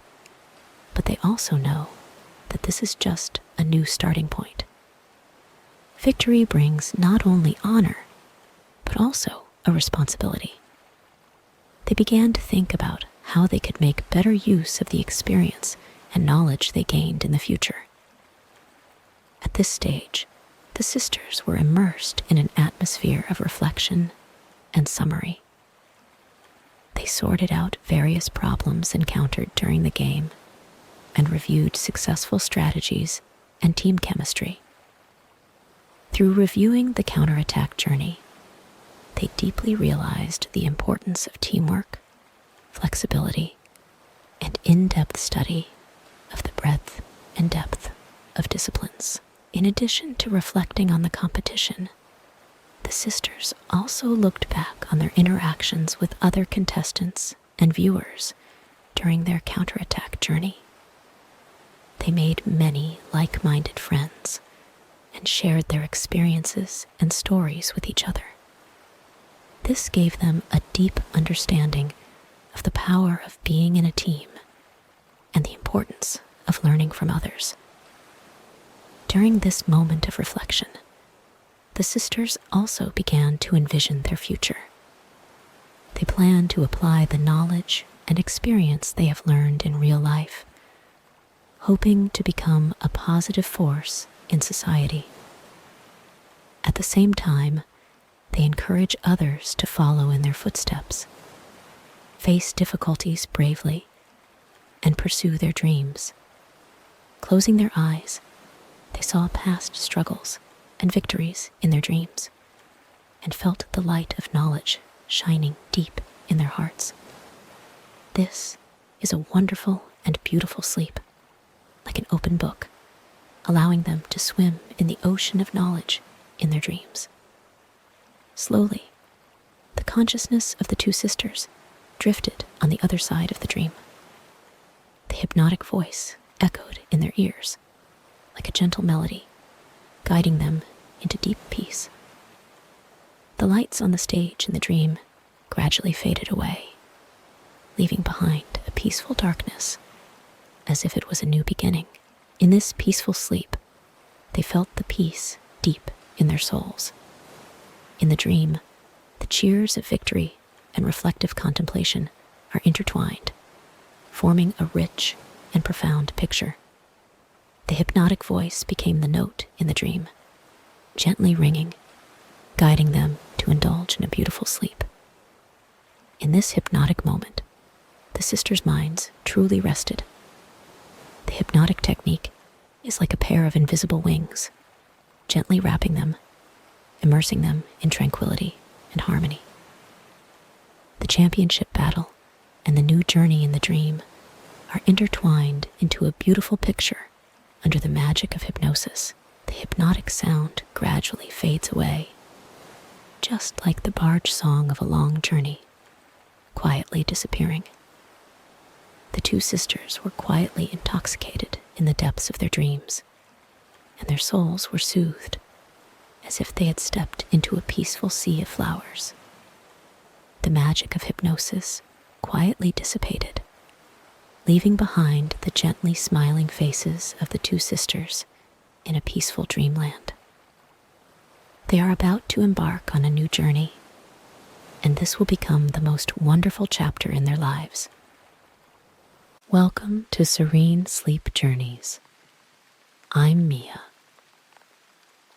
but they also know that this is just a new starting point. Victory brings not only honor, but also a responsibility. They began to think about how they could make better use of the experience and knowledge they gained in the future. At this stage, the sisters were immersed in an atmosphere of reflection and summary. They sorted out various problems encountered during the game and reviewed successful strategies and team chemistry. Through reviewing the counterattack journey, they deeply realized the importance of teamwork, flexibility, and in-depth study of the breadth and depth of disciplines. In addition to reflecting on the competition, the sisters also looked back on their interactions with other contestants and viewers during their counterattack journey. They made many like-minded friends and shared their experiences and stories with each other. This gave them a deep understanding of the power of being in a team and the importance of learning from others. During this moment of reflection, the sisters also began to envision their future. They plan to apply the knowledge and experience they have learned in real life, hoping to become a positive force in society. At the same time, they encourage others to follow in their footsteps, face difficulties bravely, and pursue their dreams. Closing their eyes, they saw past struggles and victories in their dreams, and felt the light of knowledge shining deep in their hearts. This is a wonderful and beautiful sleep, like an open book, allowing them to swim in the ocean of knowledge in their dreams. Slowly, the consciousness of the two sisters drifted on the other side of the dream. The hypnotic voice echoed in their ears like a gentle melody, guiding them into deep peace. The lights on the stage in the dream gradually faded away, leaving behind a peaceful darkness, as if it was a new beginning. In this peaceful sleep, they felt the peace deep in their souls. In the dream, the cheers of victory and reflective contemplation are intertwined, forming a rich and profound picture. The hypnotic voice became the note in the dream, gently ringing, guiding them to indulge in a beautiful sleep. In this hypnotic moment, the sisters' minds truly rested. The hypnotic technique is like a pair of invisible wings, gently wrapping them, immersing them in tranquility and harmony. The championship battle and the new journey in the dream are intertwined into a beautiful picture under the magic of hypnosis. The hypnotic sound gradually fades away, just like the barge song of a long journey, quietly disappearing. The two sisters were quietly intoxicated in the depths of their dreams, and their souls were soothed, as if they had stepped into a peaceful sea of flowers. The magic of hypnosis quietly dissipated, leaving behind the gently smiling faces of the two sisters in a peaceful dreamland. They are about to embark on a new journey, and this will become the most wonderful chapter in their lives. Welcome to Serene Sleep Journeys. I'm Mia.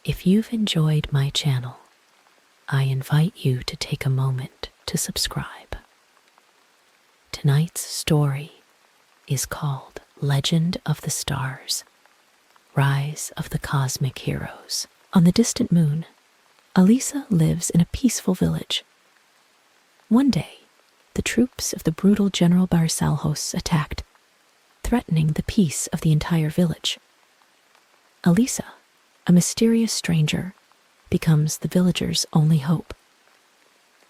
If you've enjoyed my channel, I invite you to take a moment to subscribe. Tonight's story is called Legend of the Stars, Rise of the Cosmic Heroes. On the distant moon, Alisa lives in a peaceful village. One day, the troops of the brutal General Barsalhos attacked, threatening the peace of the entire village. Alisa, a mysterious stranger, becomes the villagers' only hope.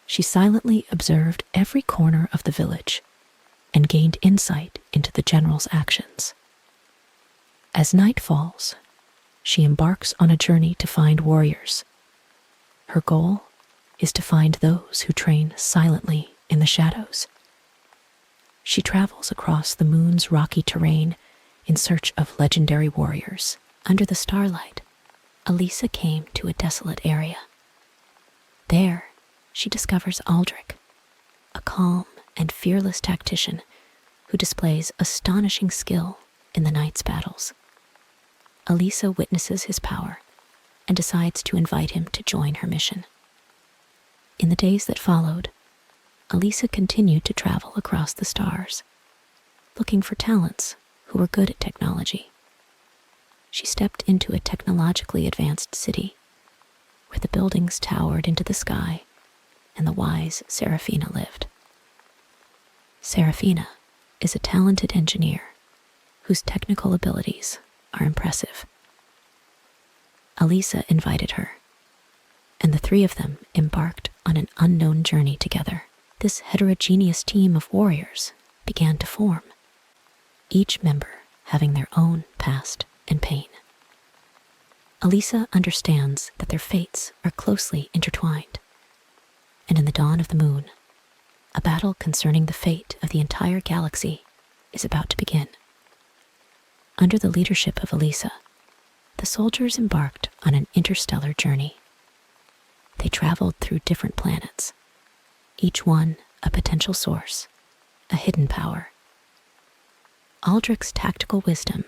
She silently observed every corner of the village and gained insight into the general's actions. As night falls, she embarks on a journey to find warriors. Her goal is to find those who train silently in the shadows. She travels across the moon's rocky terrain in search of legendary warriors. Under the starlight, Alisa came to a desolate area. There, she discovers Aldrich, a calm and fearless tactician who displays astonishing skill in the night's battles. Alisa witnesses his power and decides to invite him to join her mission. In the days that followed, Alisa continued to travel across the stars, looking for talents who were good at technology. She stepped into a technologically advanced city, where the buildings towered into the sky and the wise Serafina lived. Serafina is a talented engineer whose technical abilities are impressive. Alisa invited her, and the three of them embarked on an unknown journey together. This heterogeneous team of warriors began to form, each member having their own past and pain. Alisa understands that their fates are closely intertwined, and in the dawn of the moon, a battle concerning the fate of the entire galaxy is about to begin. Under the leadership of Alisa, the soldiers embarked on an interstellar journey. They traveled through different planets, each one a potential source, a hidden power. Aldrich's tactical wisdom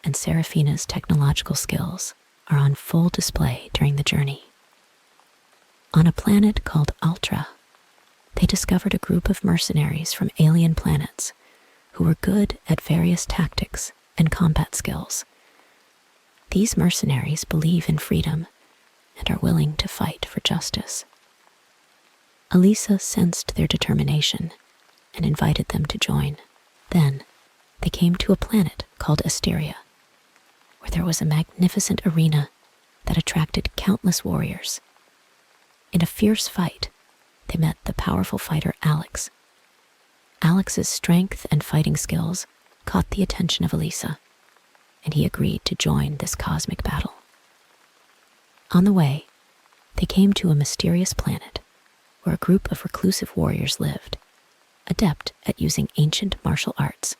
and Serafina's technological skills are on full display during the journey. On a planet called Ultra, they discovered a group of mercenaries from alien planets who were good at various tactics and combat skills. These mercenaries believe in freedom and are willing to fight for justice. Elisa sensed their determination and invited them to join. Then, they came to a planet called Asteria, where there was a magnificent arena that attracted countless warriors. In a fierce fight, they met the powerful fighter Alex. Alex's strength and fighting skills caught the attention of Elisa, and he agreed to join this cosmic battle. On the way, they came to a mysterious planet where a group of reclusive warriors lived, adept at using ancient martial arts.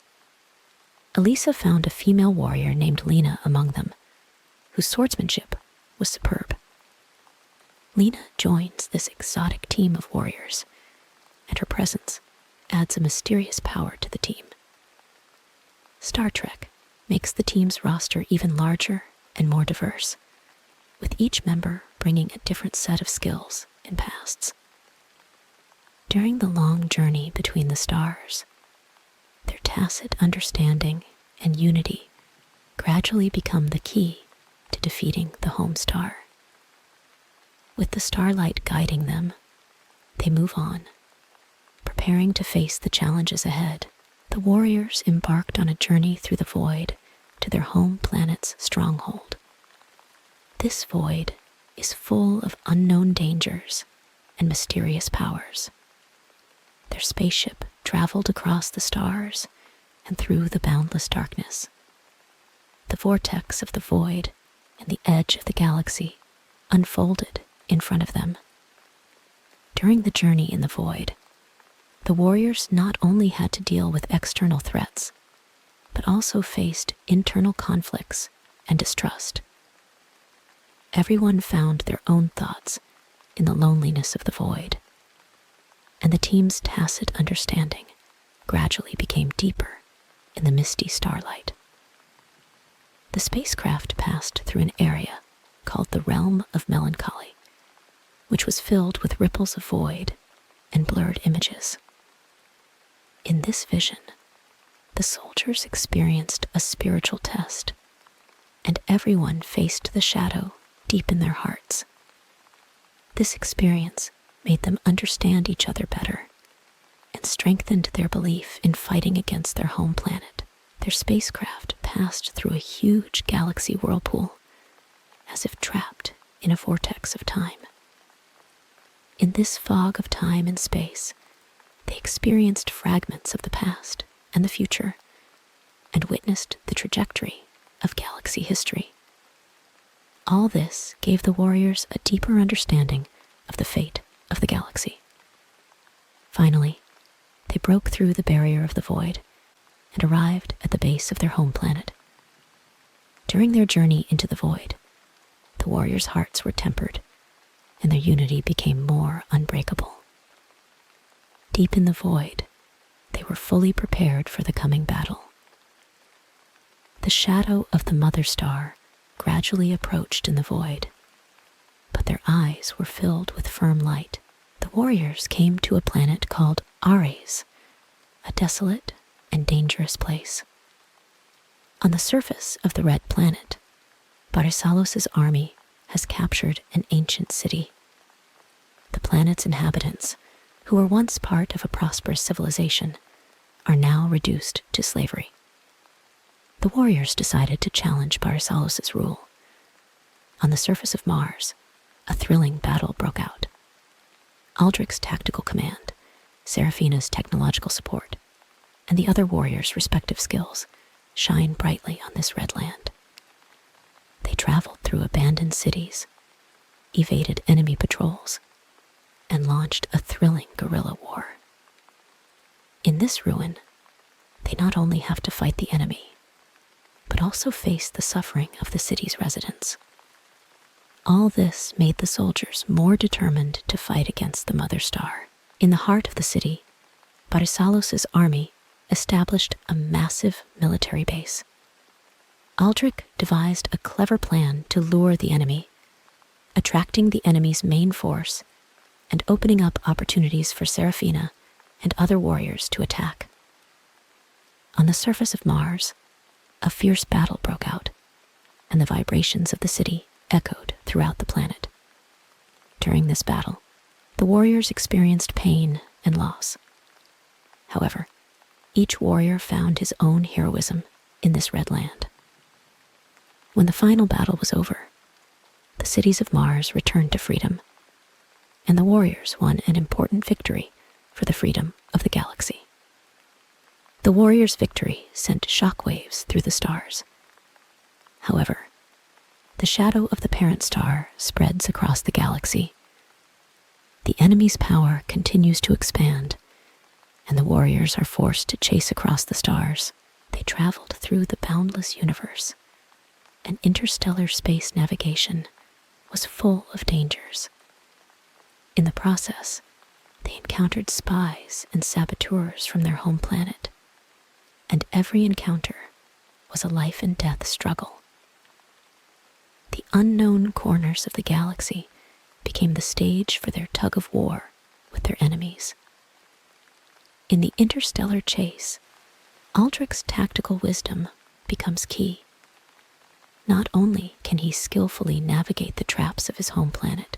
Elisa found a female warrior named Lena among them, whose swordsmanship was superb. Lena joins this exotic team of warriors, and her presence adds a mysterious power to the team. Star Trek makes the team's roster even larger and more diverse, with each member bringing a different set of skills and pasts. During the long journey between the stars, their tacit understanding and unity gradually become the key to defeating the home star. With the starlight guiding them, they move on, preparing to face the challenges ahead. The warriors embarked on a journey through the void to their home planet's stronghold. This void is full of unknown dangers and mysterious powers. Their spaceship traveled across the stars and through the boundless darkness. The vortex of the void and the edge of the galaxy unfolded in front of them. During the journey in the void, the warriors not only had to deal with external threats, but also faced internal conflicts and distrust. Everyone found their own thoughts in the loneliness of the void, and the team's tacit understanding gradually became deeper in the misty starlight. The spacecraft passed through an area called the Realm of Melancholy, which was filled with ripples of void and blurred images. In this vision, the soldiers experienced a spiritual test, and everyone faced the shadow deep in their hearts. This experience made them understand each other better and strengthened their belief in fighting against their home planet. Their spacecraft passed through a huge galaxy whirlpool, as if trapped in a vortex of time. In this fog of time and space, they experienced fragments of the past and the future, and witnessed the trajectory of galaxy history. All this gave the warriors a deeper understanding of the fate of the galaxy. Finally, they broke through the barrier of the void and arrived at the base of their home planet. During their journey into the void, the warriors' hearts were tempered, and their unity became more unbreakable. Deep in the void, they were fully prepared for the coming battle. The shadow of the mother star gradually approached in the void, but their eyes were filled with firm light. The warriors came to a planet called Ares, a desolate and dangerous place. On the surface of the red planet, Barisalos' army has captured an ancient city. The planet's inhabitants, who were once part of a prosperous civilization, are now reduced to slavery. The warriors decided to challenge Barisalos' rule. On the surface of Mars, a thrilling battle broke out. Aldrich's tactical command, Serafina's technological support, and the other warriors' respective skills shine brightly on this red land. They traveled through abandoned cities, evaded enemy patrols, and launched a thrilling guerrilla war. In this ruin, they not only have to fight the enemy, but also face the suffering of the city's residents. All this made the soldiers more determined to fight against the Mother Star. In the heart of the city, Barisalos' army established a massive military base. Aldrich devised a clever plan to lure the enemy, attracting the enemy's main force and opening up opportunities for Serafina and other warriors to attack. On the surface of Mars, a fierce battle broke out, and the vibrations of the city echoed throughout the planet. During this battle, the warriors experienced pain and loss. However, each warrior found his own heroism in this red land. When the final battle was over, the cities of Mars returned to freedom, and the warriors won an important victory for the freedom of the galaxy. The warriors' victory sent shockwaves through the stars. However, the shadow of the parent star spreads across the galaxy. The enemy's power continues to expand, and the warriors are forced to chase across the stars. They traveled through the boundless universe, and interstellar space navigation was full of dangers. In the process, they encountered spies and saboteurs from their home planet, and every encounter was a life and death struggle. The unknown corners of the galaxy became the stage for their tug of war with their enemies. In the interstellar chase, Aldrich's tactical wisdom becomes key. Not only can he skillfully navigate the traps of his home planet,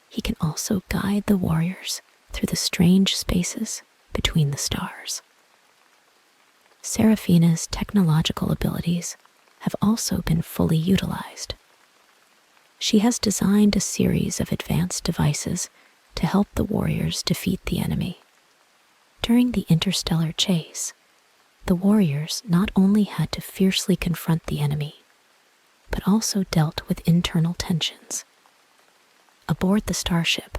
he can also guide the warriors through the strange spaces between the stars. Serafina's technological abilities have also been fully utilized. She has designed a series of advanced devices to help the warriors defeat the enemy. During the interstellar chase, the warriors not only had to fiercely confront the enemy, but also dealt with internal tensions. Aboard the starship,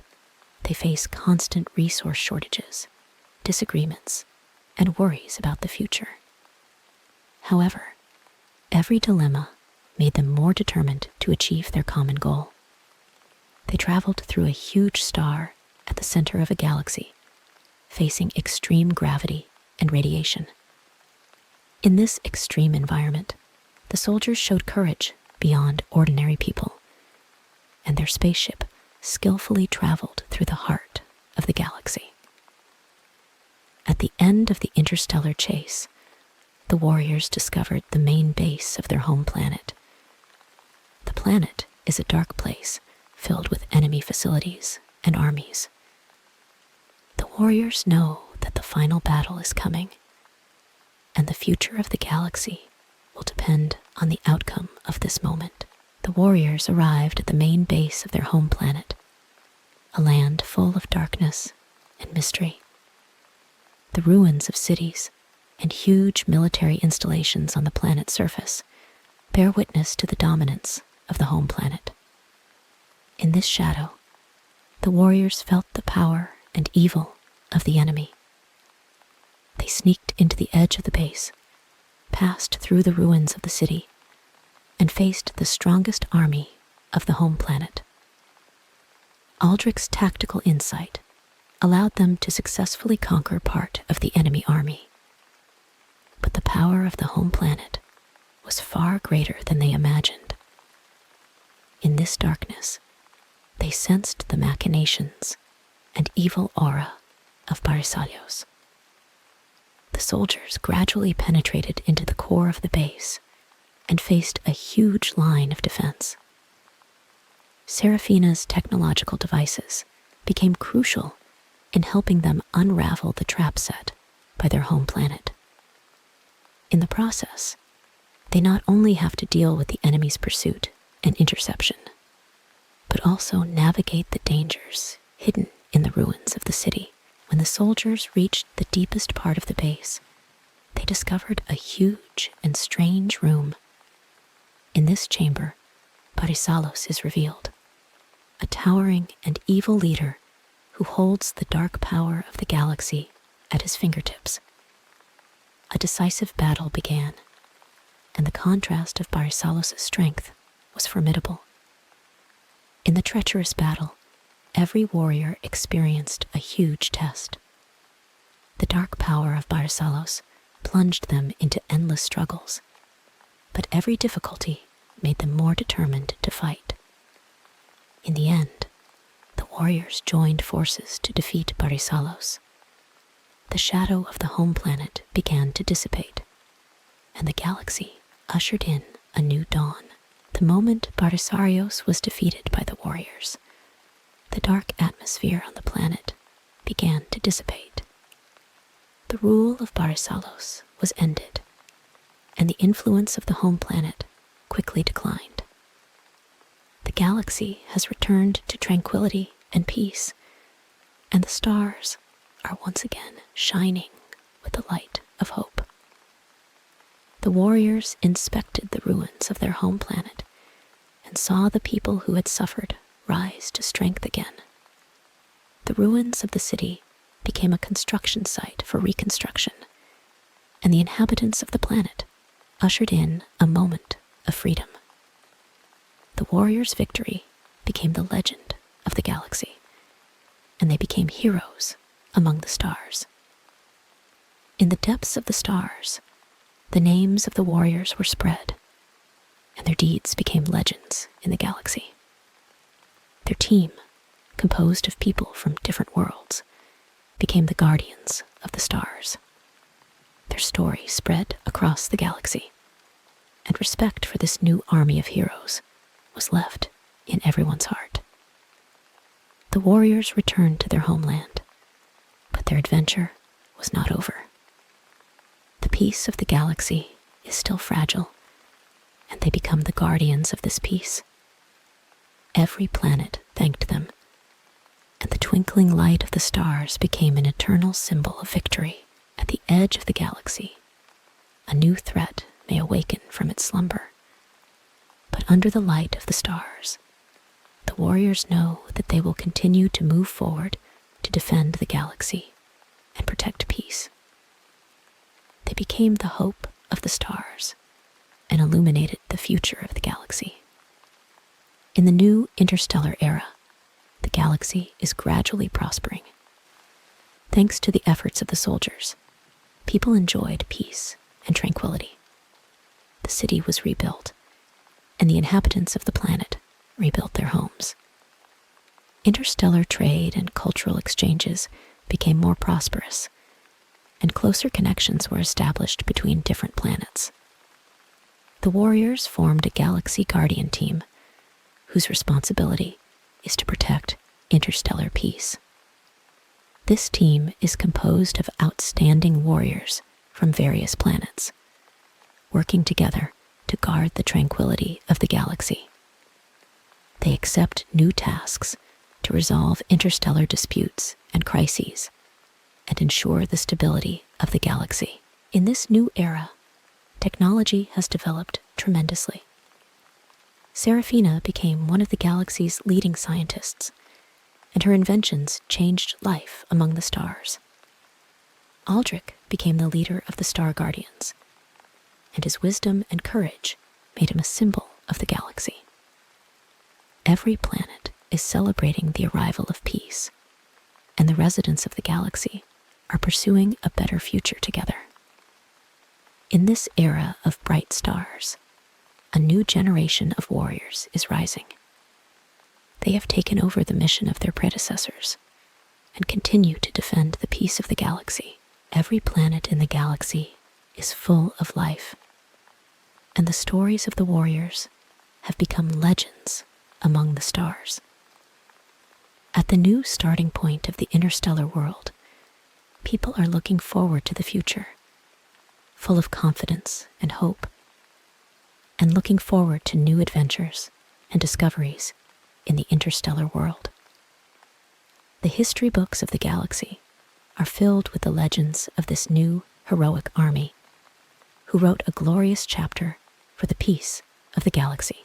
they face constant resource shortages, disagreements, and worries about the future. However, every dilemma made them more determined to achieve their common goal. They traveled through a huge star at the center of a galaxy, facing extreme gravity and radiation. In this extreme environment, the soldiers showed courage beyond ordinary people, and their spaceship skillfully traveled through the heart of the galaxy. At the end of the interstellar chase, the warriors discovered the main base of their home planet. The planet is a dark place filled with enemy facilities and armies. The warriors know that the final battle is coming, and the future of the galaxy will depend on the outcome of this moment. The warriors arrived at the main base of their home planet, a land full of darkness and mystery. The ruins of cities and huge military installations on the planet's surface bear witness to the dominance of the home planet. In this shadow, the warriors felt the power and evil of the enemy. They sneaked into the edge of the base, passed through the ruins of the city, and faced the strongest army of the home planet. Aldrich's tactical insight allowed them to successfully conquer part of the enemy army. But the power of the home planet was far greater than they imagined. In this darkness, they sensed the machinations and evil aura of Barisalos. The soldiers gradually penetrated into the core of the base and faced a huge line of defense. Serafina's technological devices became crucial in helping them unravel the trap set by their home planet. In the process, they not only have to deal with the enemy's pursuit and interception, but also navigate the dangers hidden in the ruins of the city. When the soldiers reached the deepest part of the base, they discovered a huge and strange room. In this chamber, Barisalos is revealed, a towering and evil leader who holds the dark power of the galaxy at his fingertips. A decisive battle began, and the contrast of Barisalos' strength was formidable. In the treacherous battle, every warrior experienced a huge test. The dark power of Barsalos plunged them into endless struggles, but every difficulty made them more determined to fight. In the end, the warriors joined forces to defeat Barsalos. The shadow of the home planet began to dissipate, and the galaxy ushered in a new dawn. The moment Barsalos was defeated by the warriors, the dark atmosphere on the planet began to dissipate. The rule of Barsalos was ended, and the influence of the home planet quickly declined. The galaxy has returned to tranquility and peace, and the stars are once again shining with the light of hope. The warriors inspected the ruins of their home planet and saw the people who had suffered rise to strength again. The ruins of the city became a construction site for reconstruction, and the inhabitants of the planet ushered in a moment of freedom. The warriors' victory became the legend of the galaxy, and they became heroes among the stars. In the depths of the stars, the names of the warriors were spread, and their deeds became legends in the galaxy. Their team, composed of people from different worlds, became the guardians of the stars. Their story spread across the galaxy, and respect for this new army of heroes was left in everyone's heart. The warriors returned to their homeland, but their adventure was not over. The peace of the galaxy is still fragile, and they become the guardians of this peace. Every planet thanked them, and the twinkling light of the stars became an eternal symbol of victory. At the edge of the galaxy, a new threat may awaken from its slumber. But under the light of the stars, the warriors know that they will continue to move forward to defend the galaxy and protect peace. They became the hope of the stars and illuminated the future of the galaxy. In the new interstellar era, the galaxy is gradually prospering. Thanks to the efforts of the soldiers, people enjoyed peace and tranquility. The city was rebuilt, and the inhabitants of the planet rebuilt their homes. Interstellar trade and cultural exchanges became more prosperous, and closer connections were established between different planets. The warriors formed a galaxy guardian team whose responsibility is to protect interstellar peace. This team is composed of outstanding warriors from various planets, working together to guard the tranquility of the galaxy. They accept new tasks to resolve interstellar disputes and crises and ensure the stability of the galaxy. In this new era, technology has developed tremendously. Serafina became one of the galaxy's leading scientists, and her inventions changed life among the stars. Aldrich became the leader of the Star Guardians, and his wisdom and courage made him a symbol of the galaxy. Every planet is celebrating the arrival of peace, and the residents of the galaxy are pursuing a better future together. In this era of bright stars, a new generation of warriors is rising. They have taken over the mission of their predecessors and continue to defend the peace of the galaxy. Every planet in the galaxy is full of life, and the stories of the warriors have become legends among the stars. At the new starting point of the interstellar world, people are looking forward to the future, full of confidence and hope, and looking forward to new adventures and discoveries in the interstellar world. The history books of the galaxy are filled with the legends of this new heroic army who wrote a glorious chapter for the peace of the galaxy.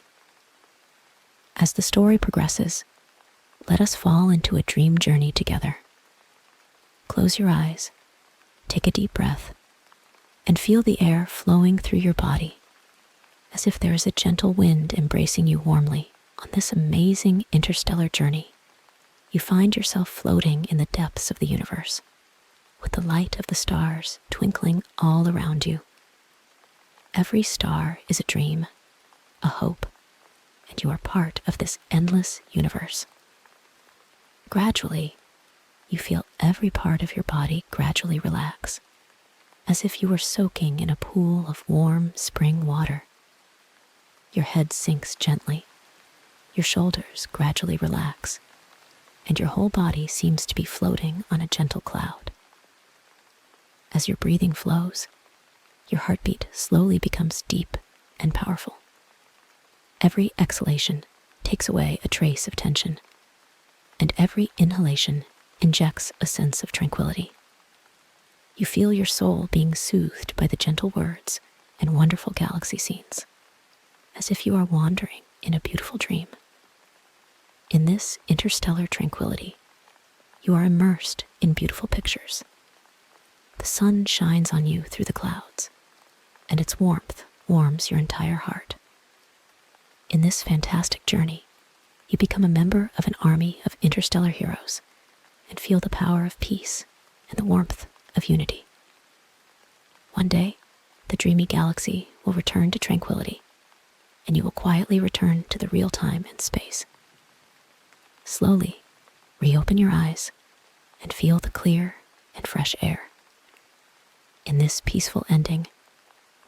As the story progresses, let us fall into a dream journey together. Close your eyes, take a deep breath, and feel the air flowing through your body as if there is a gentle wind embracing you warmly. On this amazing interstellar journey, you find yourself floating in the depths of the universe, with the light of the stars twinkling all around you. Every star is a dream, a hope, and you are part of this endless universe. Gradually, you feel every part of your body gradually relax, as if you were soaking in a pool of warm spring water. Your head sinks gently, your shoulders gradually relax, and your whole body seems to be floating on a gentle cloud. As your breathing flows, your heartbeat slowly becomes deep and powerful. Every exhalation takes away a trace of tension, and every inhalation injects a sense of tranquility. You feel your soul being soothed by the gentle words and wonderful galaxy scenes, as if you are wandering in a beautiful dream. In this interstellar tranquility, you are immersed in beautiful pictures. The sun shines on you through the clouds, and its warmth warms your entire heart. In this fantastic journey, you become a member of an army of interstellar heroes and feel the power of peace and the warmth of unity. One day, the dreamy galaxy will return to tranquility, and you will quietly return to the real time and space. Slowly, reopen your eyes and feel the clear and fresh air. In this peaceful ending,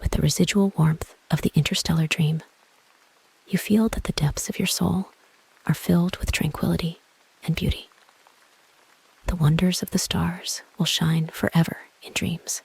with the residual warmth of the interstellar dream, you feel that the depths of your soul are filled with tranquility and beauty. The wonders of the stars will shine forever in dreams.